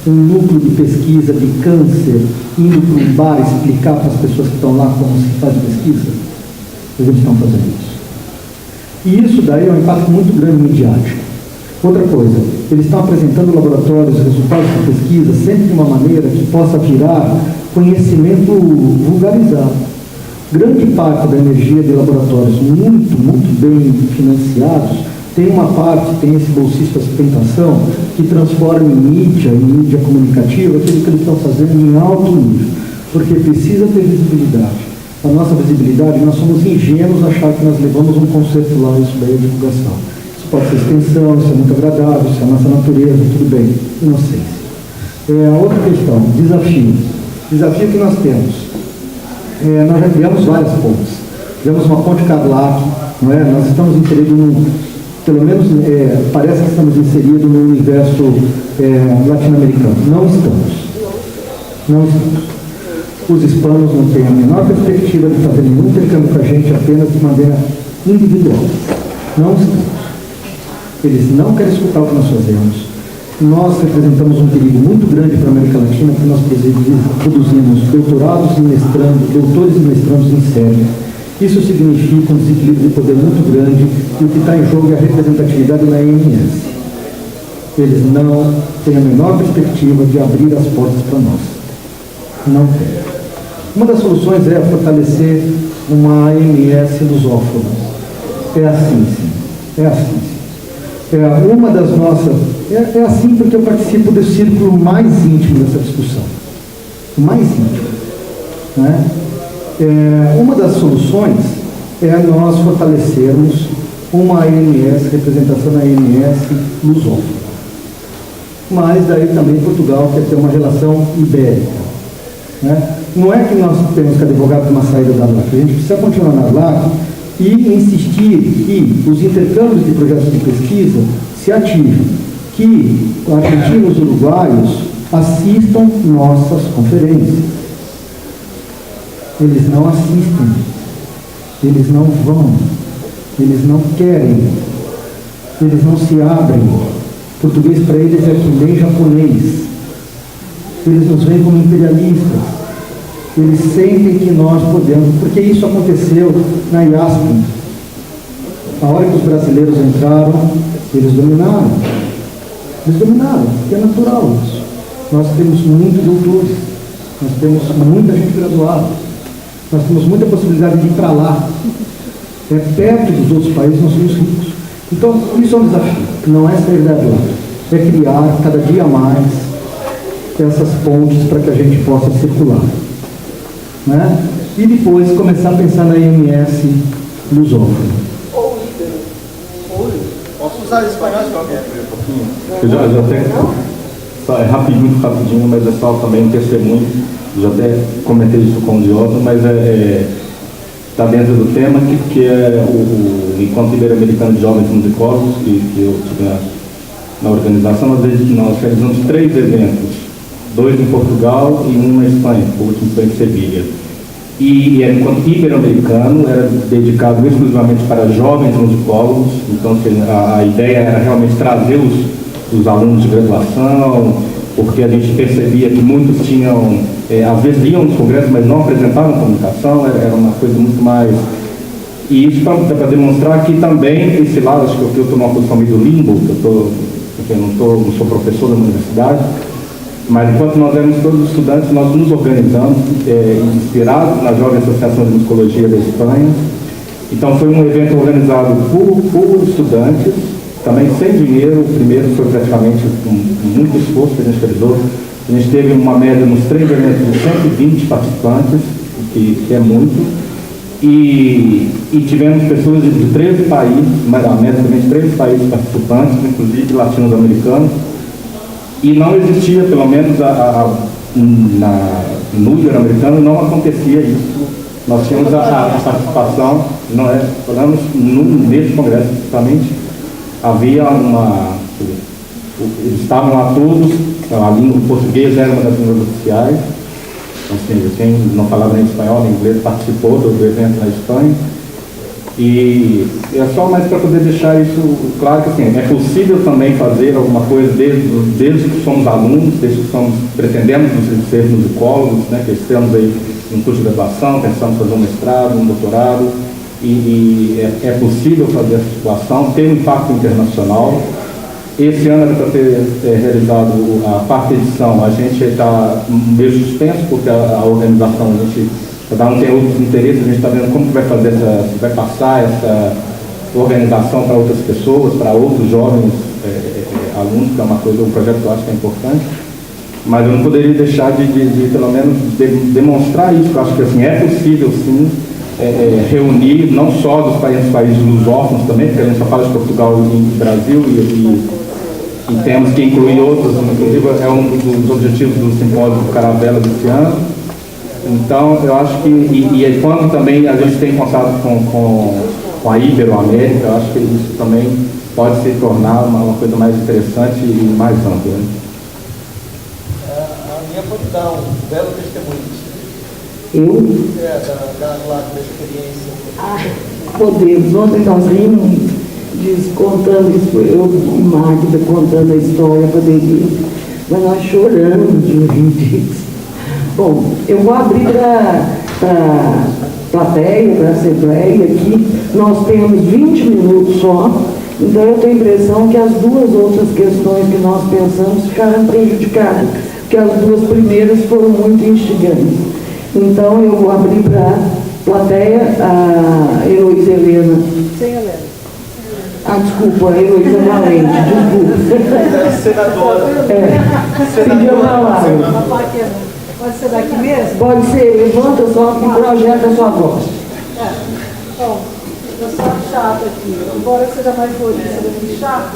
Speaker 5: um núcleo de pesquisa de câncer indo para um bar explicar para as pessoas que estão lá como se faz pesquisa? Eles estão fazendo isso. E isso daí é um impacto muito grande midiático. Outra coisa, eles estão apresentando laboratórios, resultados da pesquisa, sempre de uma maneira que possa virar conhecimento vulgarizado. Grande parte da energia de laboratórios muito bem financiados, tem uma parte, tem esse bolsista sustentação, que transforma em mídia comunicativa, aquilo que eles estão fazendo em alto nível, porque precisa ter visibilidade. a nossa visibilidade, nós somos ingênuos achar que nós levamos um conceito lá, isso daí é divulgação. Isso pode ser extensão, isso é muito agradável, isso é a nossa natureza, tudo bem, inocência. A outra questão, desafio. Desafio que nós temos. Nós já criamos várias pontes. Criamos uma ponte Cadlac, não é? Nós estamos inseridos pelo menos parece que estamos inseridos no universo latino-americano. Não estamos. Não estamos. Os hispanos não têm a menor perspectiva de fazer nenhum intercâmbio com a gente, apenas de maneira individual. Não estamos. Eles não querem escutar o que nós fazemos. Nós representamos um perigo muito grande para a América Latina, porque nós produzimos doutorados e mestrandos, doutores e mestrandos em série. Isso significa um desequilíbrio de poder muito grande, e o que está em jogo é a representatividade na AMS. Eles não têm a menor perspectiva de abrir as portas para nós. Não tem. Uma das soluções é fortalecer uma AMS lusófona. É assim, sim. É assim, sim. Uma das nossas... É assim porque eu participo do círculo mais íntimo dessa discussão. O mais íntimo. Né? Uma das soluções é nós fortalecermos uma AMS, representação da AMS lusófona. Mas daí também Portugal quer ter uma relação ibérica. Né? Não é que nós temos que advogar por uma saída da LAC, a gente precisa continuar na LAC e insistir que os intercâmbios de projetos de pesquisa se ativem, que argentinos e uruguaios assistam nossas conferências. Eles não assistem, eles não vão, eles não querem, eles não se abrem. Português para eles é que nem japonês. Eles nos veem como imperialistas. Eles sentem que nós podemos, porque isso aconteceu na IASP. A hora que os brasileiros entraram, eles dominaram. Eles dominaram, porque é natural isso. Nós temos muitos doutores, nós temos muita gente graduada, nós temos muita possibilidade de ir para lá. Perto dos outros países nós somos ricos. Então, isso é um desafio, não é sair da lá, é criar cada dia mais essas pontes para que a gente possa circular. Né? E depois começar a pensar na IMS lusófona.
Speaker 11: Ou íbero. Posso usar espanhol se alguém
Speaker 4: Eu já tenho. Só, muito rapidinho, mas é só também um testemunho. Já até comentei isso com o Diogo, mas está dentro do tema que é o Encontro Ibero-Americano de Jovens Musicólogos, que eu tive na organização. Nós realizamos 3 eventos. 2 em Portugal e 1 na Espanha, o último foi em Sevilha. E o encontro ibero-americano era dedicado exclusivamente para jovens musicólogos, então a ideia era realmente trazer os alunos de graduação, porque a gente percebia que muitos tinham, às vezes iam nos congressos, mas não apresentavam comunicação, era uma coisa muito mais... E isso para demonstrar que também esse lado, acho que eu estou numa posição meio do limbo, não sou professor da universidade, mas enquanto nós éramos todos estudantes, nós nos organizamos, inspirados na Jovem Associação de Musicologia da Espanha. Então foi um evento organizado por estudantes, também sem dinheiro. O primeiro foi praticamente com muito esforço que a gente realizou. A gente teve uma média nos 3 eventos de 120 participantes, que é muito. E tivemos pessoas de 13 países, medicamente 13 países participantes, inclusive latino-americanos. E não existia, pelo menos no Ibero-Americano, não acontecia isso. Nós tínhamos a participação, falamos nesse congresso, principalmente, havia eles estavam lá todos, a língua português era uma das línguas oficiais, assim, quem não falava nem espanhol nem inglês participou do evento na Espanha. E é só mais para poder deixar isso claro que assim, é possível também fazer alguma coisa desde que somos alunos, desde que pretendemos ser musicólogos, né, que estamos aí em curso de graduação, pensamos fazer um mestrado, um doutorado, e é possível fazer essa situação, ter um impacto internacional. Esse ano era para ter realizado a 4ª edição, a gente está meio suspenso, porque a organização, cada um tem outros interesses, a gente está vendo como que vai fazer se vai passar essa organização para outras pessoas, para outros jovens alunos, que é um projeto que eu acho que é importante. mas eu não poderia deixar de pelo menos, demonstrar isso. Eu acho que assim, é possível, sim, reunir não só dos países lusófonos também, porque a gente só fala de Portugal e Brasil, e temos que incluir outros, inclusive é um dos objetivos do simpósio do Caravela desse ano. Então, eu acho que, e quando também a gente tem contato com a Ibero-América, eu acho que isso também pode se tornar uma coisa mais interessante e mais ampla. Né?
Speaker 11: A minha pode dar um belo testemunho disso. Da experiência.
Speaker 1: Podemos. Ontem nós rimos, contando isso, eu e Magda contando a história, poderia, mas nós choramos de rir disso. Bom, eu vou abrir para a plateia, para a assembleia aqui. Nós temos 20 minutos só, então eu tenho a impressão que as duas outras questões que nós pensamos ficaram prejudicadas, porque as duas primeiras foram muito instigantes. Então eu vou abrir para a plateia a Heloísa Helena.
Speaker 12: Sem Helena.
Speaker 1: Desculpa, a Heloísa Valente, desculpa.
Speaker 11: Senadora.
Speaker 1: Pediu a palavra.
Speaker 12: Pode ser daqui mesmo?
Speaker 1: Pode ser, levanta só que projeta a sua voz.
Speaker 12: Bom, eu sou chata aqui, embora seja mais bonita do que chato.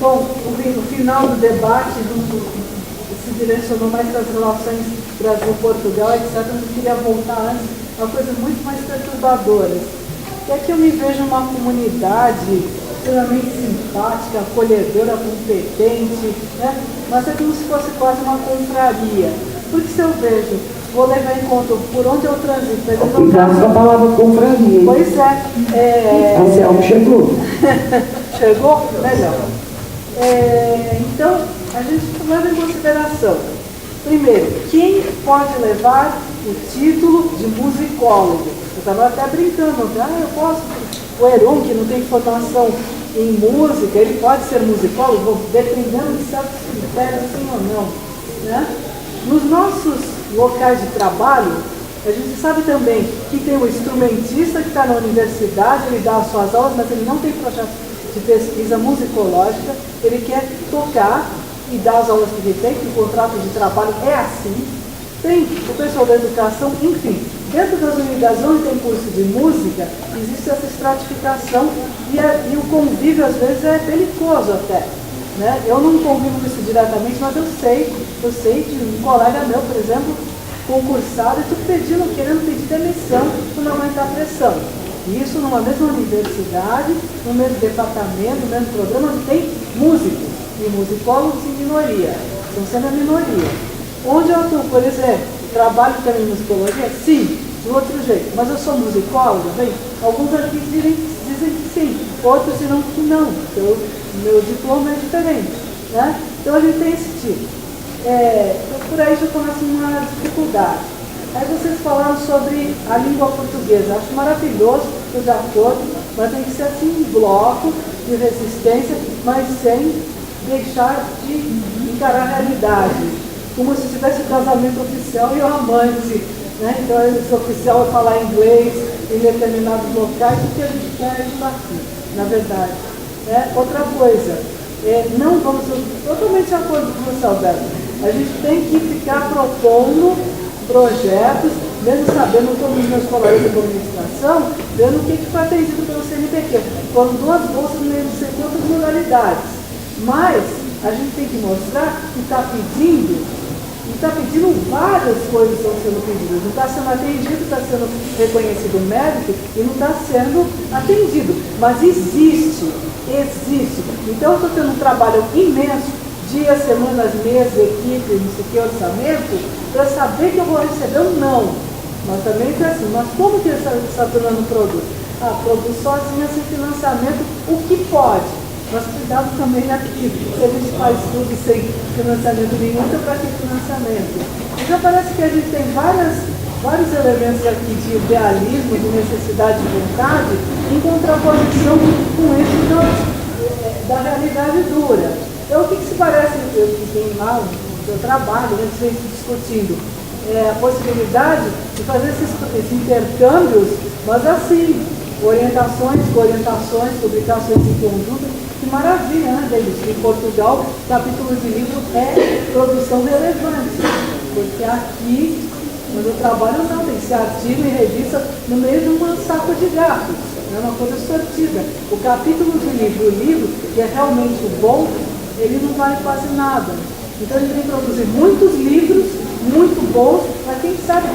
Speaker 12: Bom, o final do debate se direcionou mais para as relações Brasil-Portugal, etc. Eu queria voltar antes a coisas muito mais perturbadoras. E aqui eu me vejo uma comunidade extremamente simpática, acolhedora, competente, né? Mas é como se fosse quase uma confraria. Porque se eu vejo, vou levar em conta por onde eu transito.
Speaker 1: Cuidado com a palavra confraria.
Speaker 12: Pois é.
Speaker 1: Anselmo chegou.
Speaker 12: Chegou? Melhor. Então, a gente leva em consideração, primeiro, quem pode levar o título de musicólogo? Eu estava até brincando, eu posso. O Heron, que não tem formação em música, ele pode ser musicólogo, dependendo de certos critérios, sim ou não. Né? Nos nossos locais de trabalho, a gente sabe também que tem um instrumentista que está na universidade, ele dá as suas aulas, mas ele não tem projeto de pesquisa musicológica, ele quer tocar e dar as aulas que ele tem, que o contrato de trabalho é assim. Tem o pessoal da educação, enfim, dentro das unidades onde tem curso de música, existe essa estratificação e o convívio às vezes é belicoso até. Né? Eu não convivo com isso diretamente, mas eu sei de um colega meu, por exemplo, concursado, e querendo pedir demissão para não aumentar a pressão. E isso numa mesma universidade, no mesmo departamento, no mesmo programa, onde tem músicos e musicólogos em minoria, estão sendo a minoria. Onde eu atuo, por exemplo, trabalho também em musicologia? Sim, de outro jeito. Mas eu sou musicóloga? Bem, alguns aqui dizem que sim, outros dirão que não, porque o meu diploma é diferente. Né? Então a gente tem esse tipo. Por aí já começa uma dificuldade. Aí vocês falaram sobre a língua portuguesa. Acho maravilhoso, estou de acordo, mas tem que ser assim um bloco de resistência, mas sem deixar de encarar a realidade. Como se tivesse um casamento oficial e o amante. Né? Então, esse oficial vai falar inglês em determinados locais, o que a gente quer é isso aqui, na verdade. Outra coisa, não vamos, totalmente de acordo com você, Alberto, a gente tem que ficar propondo projetos, mesmo sabendo como os meus colegas de administração, vendo o que foi atendido pelo CNPq. Foram 2 bolsas no não sei quantas modalidades. Mas a gente tem que mostrar que está pedindo várias coisas estão sendo pedidas. Não está sendo atendido, está sendo reconhecido o mérito e não está sendo atendido. Mas existe. Então eu estou tendo um trabalho imenso, dias, semanas, meses, equipe, não sei o que, orçamento, para saber que eu vou receber um não. Mas também é assim, mas como que ele está tornando produto? Produz sozinho, sem financiamento, o que pode. Mas cuidado também aqui, se a gente faz tudo sem financiamento nenhum, então para que financiamento? E já parece que a gente tem vários elementos aqui de idealismo, de necessidade de vontade, em contraposição com isso da realidade dura. Então, o que se parece, que tem lá no seu trabalho, né, que vem se discutindo, a possibilidade de fazer esses intercâmbios, mas assim, orientações, publicações em conjunto, Que maravilha, né, David? Em Portugal, capítulo de livro é produção relevante, porque aqui, onde eu trabalho, não, tem que ser artigo e revista no meio de uma saco de gatos, é uma coisa sortida. O capítulo de livro, o livro, que é realmente bom, ele não vale quase nada. Então a gente tem que produzir muitos livros, muito bons, mas quem sabe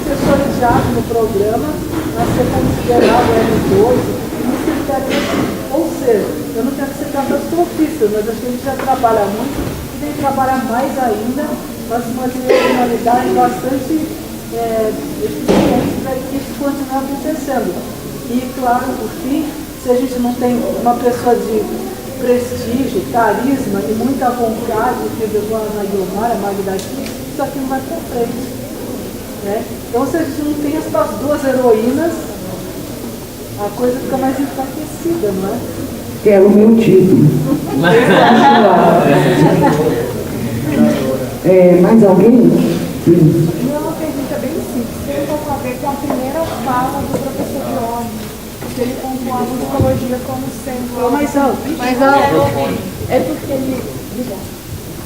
Speaker 12: ser sorteado no programa, vai ser considerado L2, não se deve assim. Ou seja, eu não quero ser catastrofista, mas acho que a gente já trabalha muito e tem que trabalhar mais ainda, mas uma direcionalidade bastante eficiente para que isso continue acontecendo. E, claro, por fim, se a gente não tem uma pessoa de prestígio, carisma e muita vontade, que igual a Guilmar, a Magda aqui, isso aqui não vai para frente. Né? Então, se a gente não tem essas duas heroínas, a coisa fica mais enfraquecida, não é?
Speaker 1: Quero o meu título. Mais alguém? Sim.
Speaker 13: Não, uma pergunta bem simples. Tem um pouco a ver com a primeira fala do professor Dione, que ele pontuou a musicologia como sendo...
Speaker 12: Mais alto.
Speaker 13: Mais alto. É porque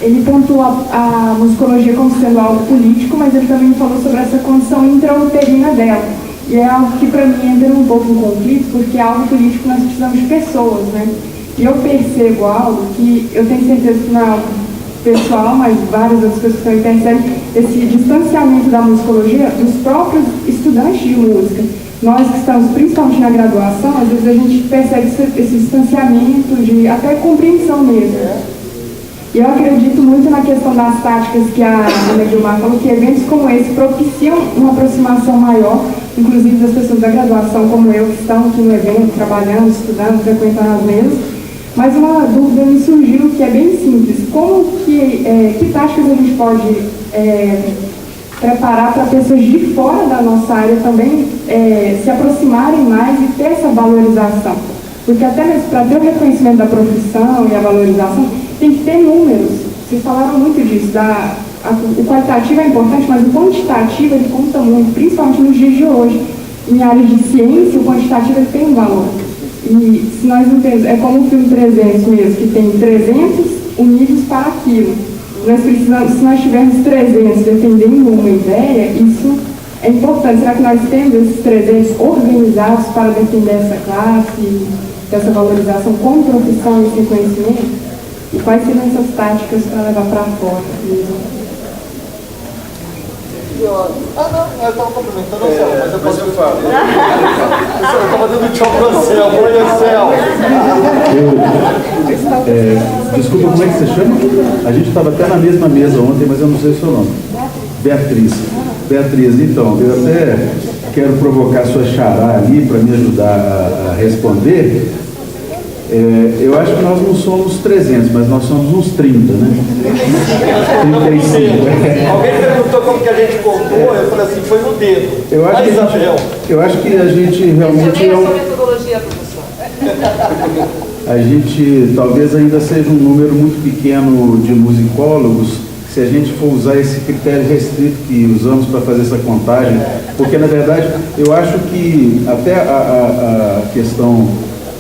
Speaker 13: ele pontuou a musicologia como sendo algo político, mas ele também falou sobre essa condição intrauterina dela. E é algo que para mim entra um pouco em conflito, porque é algo político, nós precisamos de pessoas, né? E eu percebo algo que eu tenho certeza que não é algo pessoal, mas várias outras pessoas também percebem, esse distanciamento da musicologia dos próprios estudantes de música. Nós que estamos principalmente na graduação, às vezes a gente percebe esse distanciamento, de até compreensão mesmo. E eu acredito muito na questão das táticas que a Ana Guilmar falou, que eventos como esse propiciam uma aproximação maior, inclusive das pessoas da graduação, como eu, que estão aqui no evento, trabalhando, estudando, frequentando as mesas. Mas uma dúvida me surgiu que é bem simples. Que táticas a gente pode preparar para pessoas de fora da nossa área também se aproximarem mais e ter essa valorização? Porque até mesmo para ter o reconhecimento da profissão e a valorização, tem que ter números. Vocês falaram muito disso. O qualitativo é importante, mas o quantitativo ele conta muito, principalmente nos dias de hoje. Em áreas de ciência, o quantitativo ele tem um valor. E se nós não temos, é como o filme 300 mesmo, que tem 300 unidos para aquilo. Nós precisamos, se nós tivermos 300 defendendo uma ideia, isso é importante. Será que nós temos esses 300 organizados para defender essa classe, essa valorização com profissão e sem conhecimento? E quais seriam essas táticas para levar para fora mesmo?
Speaker 11: Não, eu estava complementando o Anselmo, mas eu posso falar. Eu estava dando tchau para o Anselmo. Oi, Anselmo.
Speaker 2: Desculpa, como é que você chama? A gente estava até na mesma mesa ontem, mas eu não sei o seu nome. Beatriz. Beatriz, então, eu até quero provocar sua xará ali para me ajudar a responder. Eu acho que nós não somos 300, mas nós somos uns 30, né? 35.
Speaker 11: Alguém perguntou como que a gente contou, eu falei assim, foi no dedo.
Speaker 2: Eu acho que a gente realmente é
Speaker 14: essa metodologia, professor.
Speaker 2: A gente talvez ainda seja um número muito pequeno de musicólogos, se a gente for usar esse critério restrito que usamos para fazer essa contagem, porque na verdade eu acho que até a questão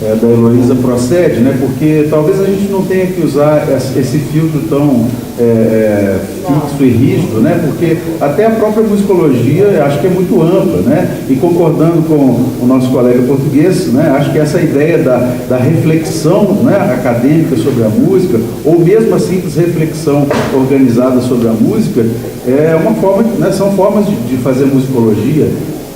Speaker 2: da Heloísa procede, né? Porque talvez a gente não tenha que usar esse filtro tão fixo e rígido, né? Porque até a própria musicologia eu acho que é muito ampla, né? E concordando com o nosso colega português, né? Acho que essa ideia da reflexão, né, acadêmica sobre a música, ou mesmo a simples reflexão organizada sobre a música, é uma forma, né? São formas de fazer musicologia.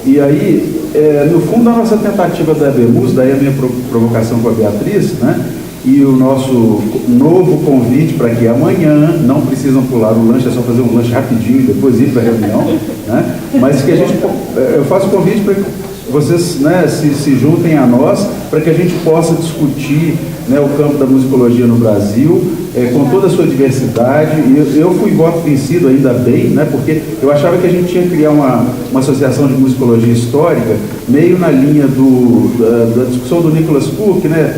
Speaker 2: E aí, no fundo, a nossa tentativa da EBMUS, daí a minha provocação com a Beatriz, né, e o nosso novo convite para que amanhã, não precisam pular o lanche, é só fazer um lanche rapidinho e depois ir para a reunião, né, mas que eu faço convite para que vocês, né, se juntem a nós, para que a gente possa discutir, né, o campo da musicologia no Brasil, com toda a sua diversidade. E eu fui voto vencido, ainda bem, né, porque eu achava que a gente tinha que criar uma associação de musicologia histórica, meio na linha da discussão do Nicholas Cook, né,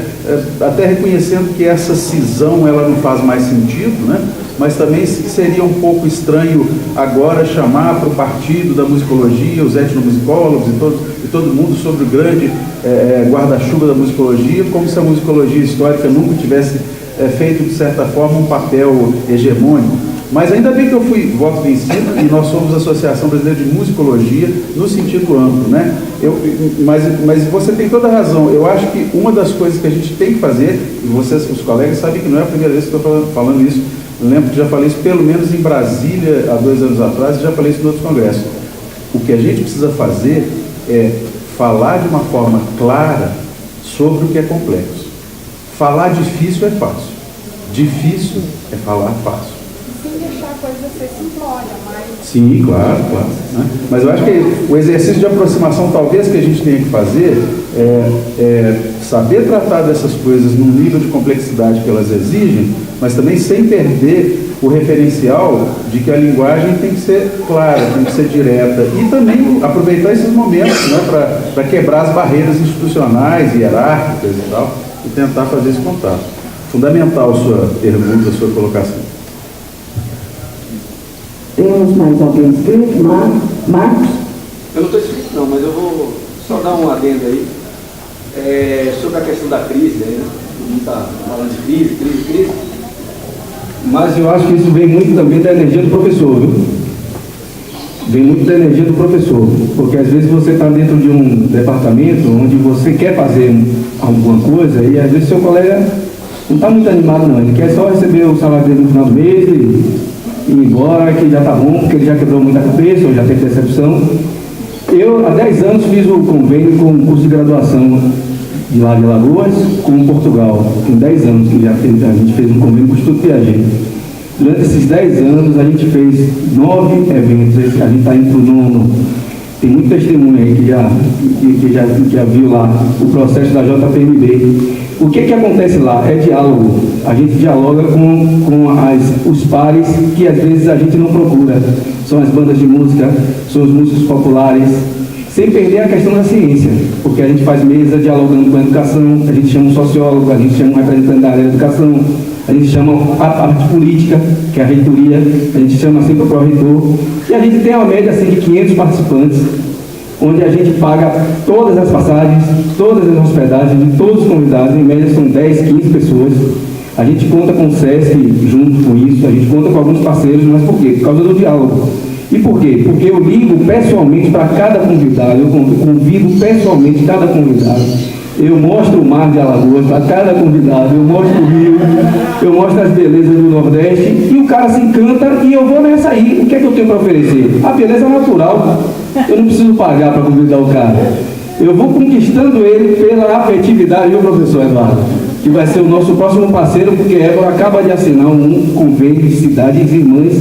Speaker 2: até reconhecendo que essa cisão ela não faz mais sentido, né, mas também seria um pouco estranho agora chamar para o partido da musicologia os etnomusicólogos e todos e todo mundo sobre o grande guarda-chuva da musicologia, como se a musicologia histórica nunca tivesse feito, de certa forma, um papel hegemônico. Mas ainda bem que eu fui voto vencido e nós somos a Associação Brasileira de Musicologia no sentido amplo, né? Mas você tem toda a razão. Eu acho que uma das coisas que a gente tem que fazer, e vocês, os colegas, sabem que não é a primeira vez que estou falando isso. Eu lembro que já falei isso pelo menos em Brasília há 2 anos atrás, e já falei isso em outros congressos. O que a gente precisa fazer é falar de uma forma clara sobre o que é complexo. Falar difícil é fácil. Difícil é falar fácil.
Speaker 13: Sem deixar a coisa ser simplória, mas...
Speaker 2: Sim, claro. Né? Mas eu acho que o exercício de aproximação, talvez, que a gente tenha que fazer é saber tratar dessas coisas num nível de complexidade que elas exigem, mas também sem perder o referencial de que a linguagem tem que ser clara, tem que ser direta, e também aproveitar esses momentos, né, para quebrar as barreiras institucionais, hierárquicas e tal, e tentar fazer esse contato. Fundamental a sua pergunta, a sua colocação.
Speaker 1: Temos mais alguém inscrito? Marcos?
Speaker 15: Eu não estou inscrito não, mas eu vou só dar um adendo aí sobre a questão da crise, aí, né? Todo mundo está falando de crise, mas eu acho que isso vem muito também da energia do professor, viu? Vem muito da energia do professor, porque às vezes você está dentro de um departamento onde você quer fazer alguma coisa e às vezes seu colega não está muito animado não, ele quer só receber o salário dele no final do mês e ir embora, que já está bom, porque ele já quebrou muita cabeça, ou já tem percepção. Eu, há 10 anos, fiz o convênio com o curso de graduação de lá de Alagoas com Portugal. Tem 10 anos que a gente fez um convênio com o Instituto Piaget. Durante esses 10 anos, a gente fez 9 eventos, a gente está indo para o 9º. Tem muito testemunho aí que já viu lá o processo da JPMB. O que acontece lá? É diálogo. A gente dialoga com os pares que às vezes a gente não procura. São as bandas de música, são os músicos populares, sem perder a questão da ciência, porque a gente faz mesa dialogando com a educação, a gente chama um sociólogo, a gente chama um representante da área da educação, a gente chama a parte política, que é a reitoria, a gente chama sempre o pró-reitor, e a gente tem uma média assim, de 500 participantes, onde a gente paga todas as passagens, todas as hospedagens de todos os convidados, em média são 10, 15 pessoas. A gente conta com o SESC junto com isso, a gente conta com alguns parceiros, mas por quê? Por causa do diálogo. E por quê? Porque eu ligo pessoalmente para cada convidado, eu convido pessoalmente cada convidado. Eu mostro o mar de Alagoas para cada convidado, eu mostro o rio, eu mostro as belezas do Nordeste, e o cara se encanta e eu vou nessa aí. O que é que eu tenho para oferecer? A beleza natural. Eu não preciso pagar para convidar o cara. Eu vou conquistando ele pela afetividade, viu, professor Eduardo? Que vai ser o nosso próximo parceiro, porque Évora acaba de assinar um convênio de cidades irmãs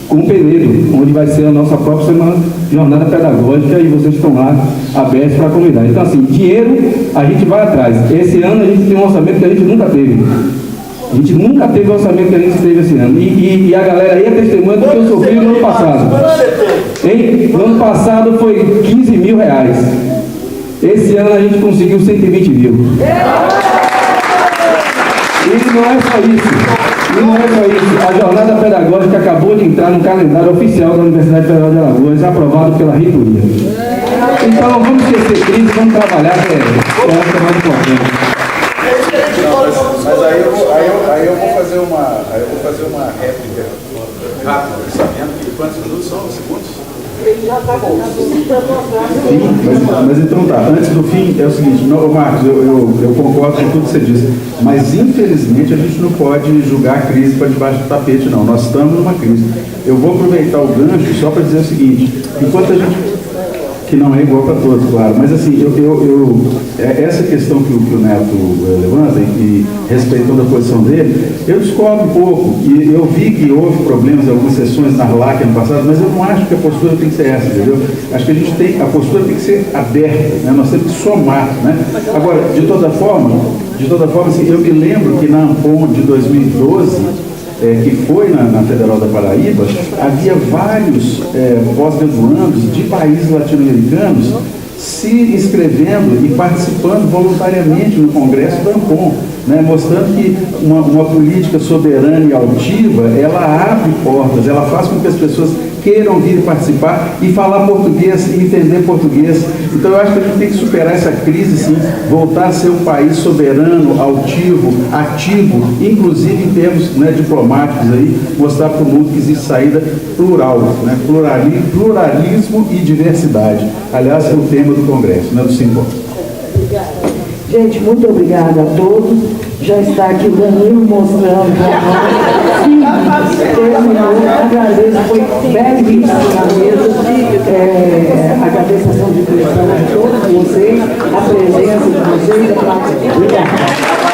Speaker 15: com o Penedo, onde vai ser a nossa próxima jornada pedagógica e vocês estão lá abertos para a comunidade. Então, assim, dinheiro a gente vai atrás. Esse ano a gente tem um orçamento que a gente nunca teve. A gente nunca teve o orçamento que a gente teve esse ano. E a galera aí é testemunha do que eu sofri no ano passado. No ano passado foi 15 mil reais. Esse ano a gente conseguiu 120 mil. E não é só isso. A jornada pedagógica acabou de entrar no calendário oficial da Universidade Federal de Alagoas, aprovado pela reitoria. Então vamos esquecer crise, vamos trabalhar, que é mais importante.
Speaker 2: Mas aí eu vou fazer uma réplica rápida, sabendo que quantos minutos são? Segundos?
Speaker 12: Ele já está bom.
Speaker 2: Sim, mas então tá. Antes do fim, é o seguinte, Marcos, eu concordo com tudo que você disse, mas infelizmente a gente não pode julgar a crise para debaixo do tapete, não. Nós estamos numa crise. Eu vou aproveitar o gancho só para dizer o seguinte, enquanto a gente... que não é igual para todos, claro, mas assim, essa questão que o Neto levanta, e respeitando a posição dele, eu discordo um pouco, e eu vi que houve problemas em algumas sessões na RLAC ano passado, mas eu não acho que a postura tem que ser essa, entendeu? Acho que a postura tem que ser aberta, né? Nós temos que somar, né? Agora, de toda forma, assim, eu me lembro que na Ampom de 2012, que foi na Federal da Paraíba, havia vários pós-graduandos de países latino-americanos se inscrevendo e participando voluntariamente no congresso da Ampom. né, mostrando que uma política soberana e altiva, ela abre portas, ela faz com que as pessoas queiram vir participar e falar português e entender português. Então eu acho que a gente tem que superar essa crise, sim, voltar a ser um país soberano, altivo, ativo, inclusive em termos, né, diplomáticos aí, mostrar para o mundo que existe saída plural, né, pluralismo e diversidade. Aliás, é o tema do Congresso, né, do simpósio.
Speaker 1: Gente, muito obrigada a todos. Já está aqui o Danilo mostrando terminou. Agradeço, foi belíssimo na mesa. Agradeço a ação de direção de todos vocês, a presença de vocês. Obrigada.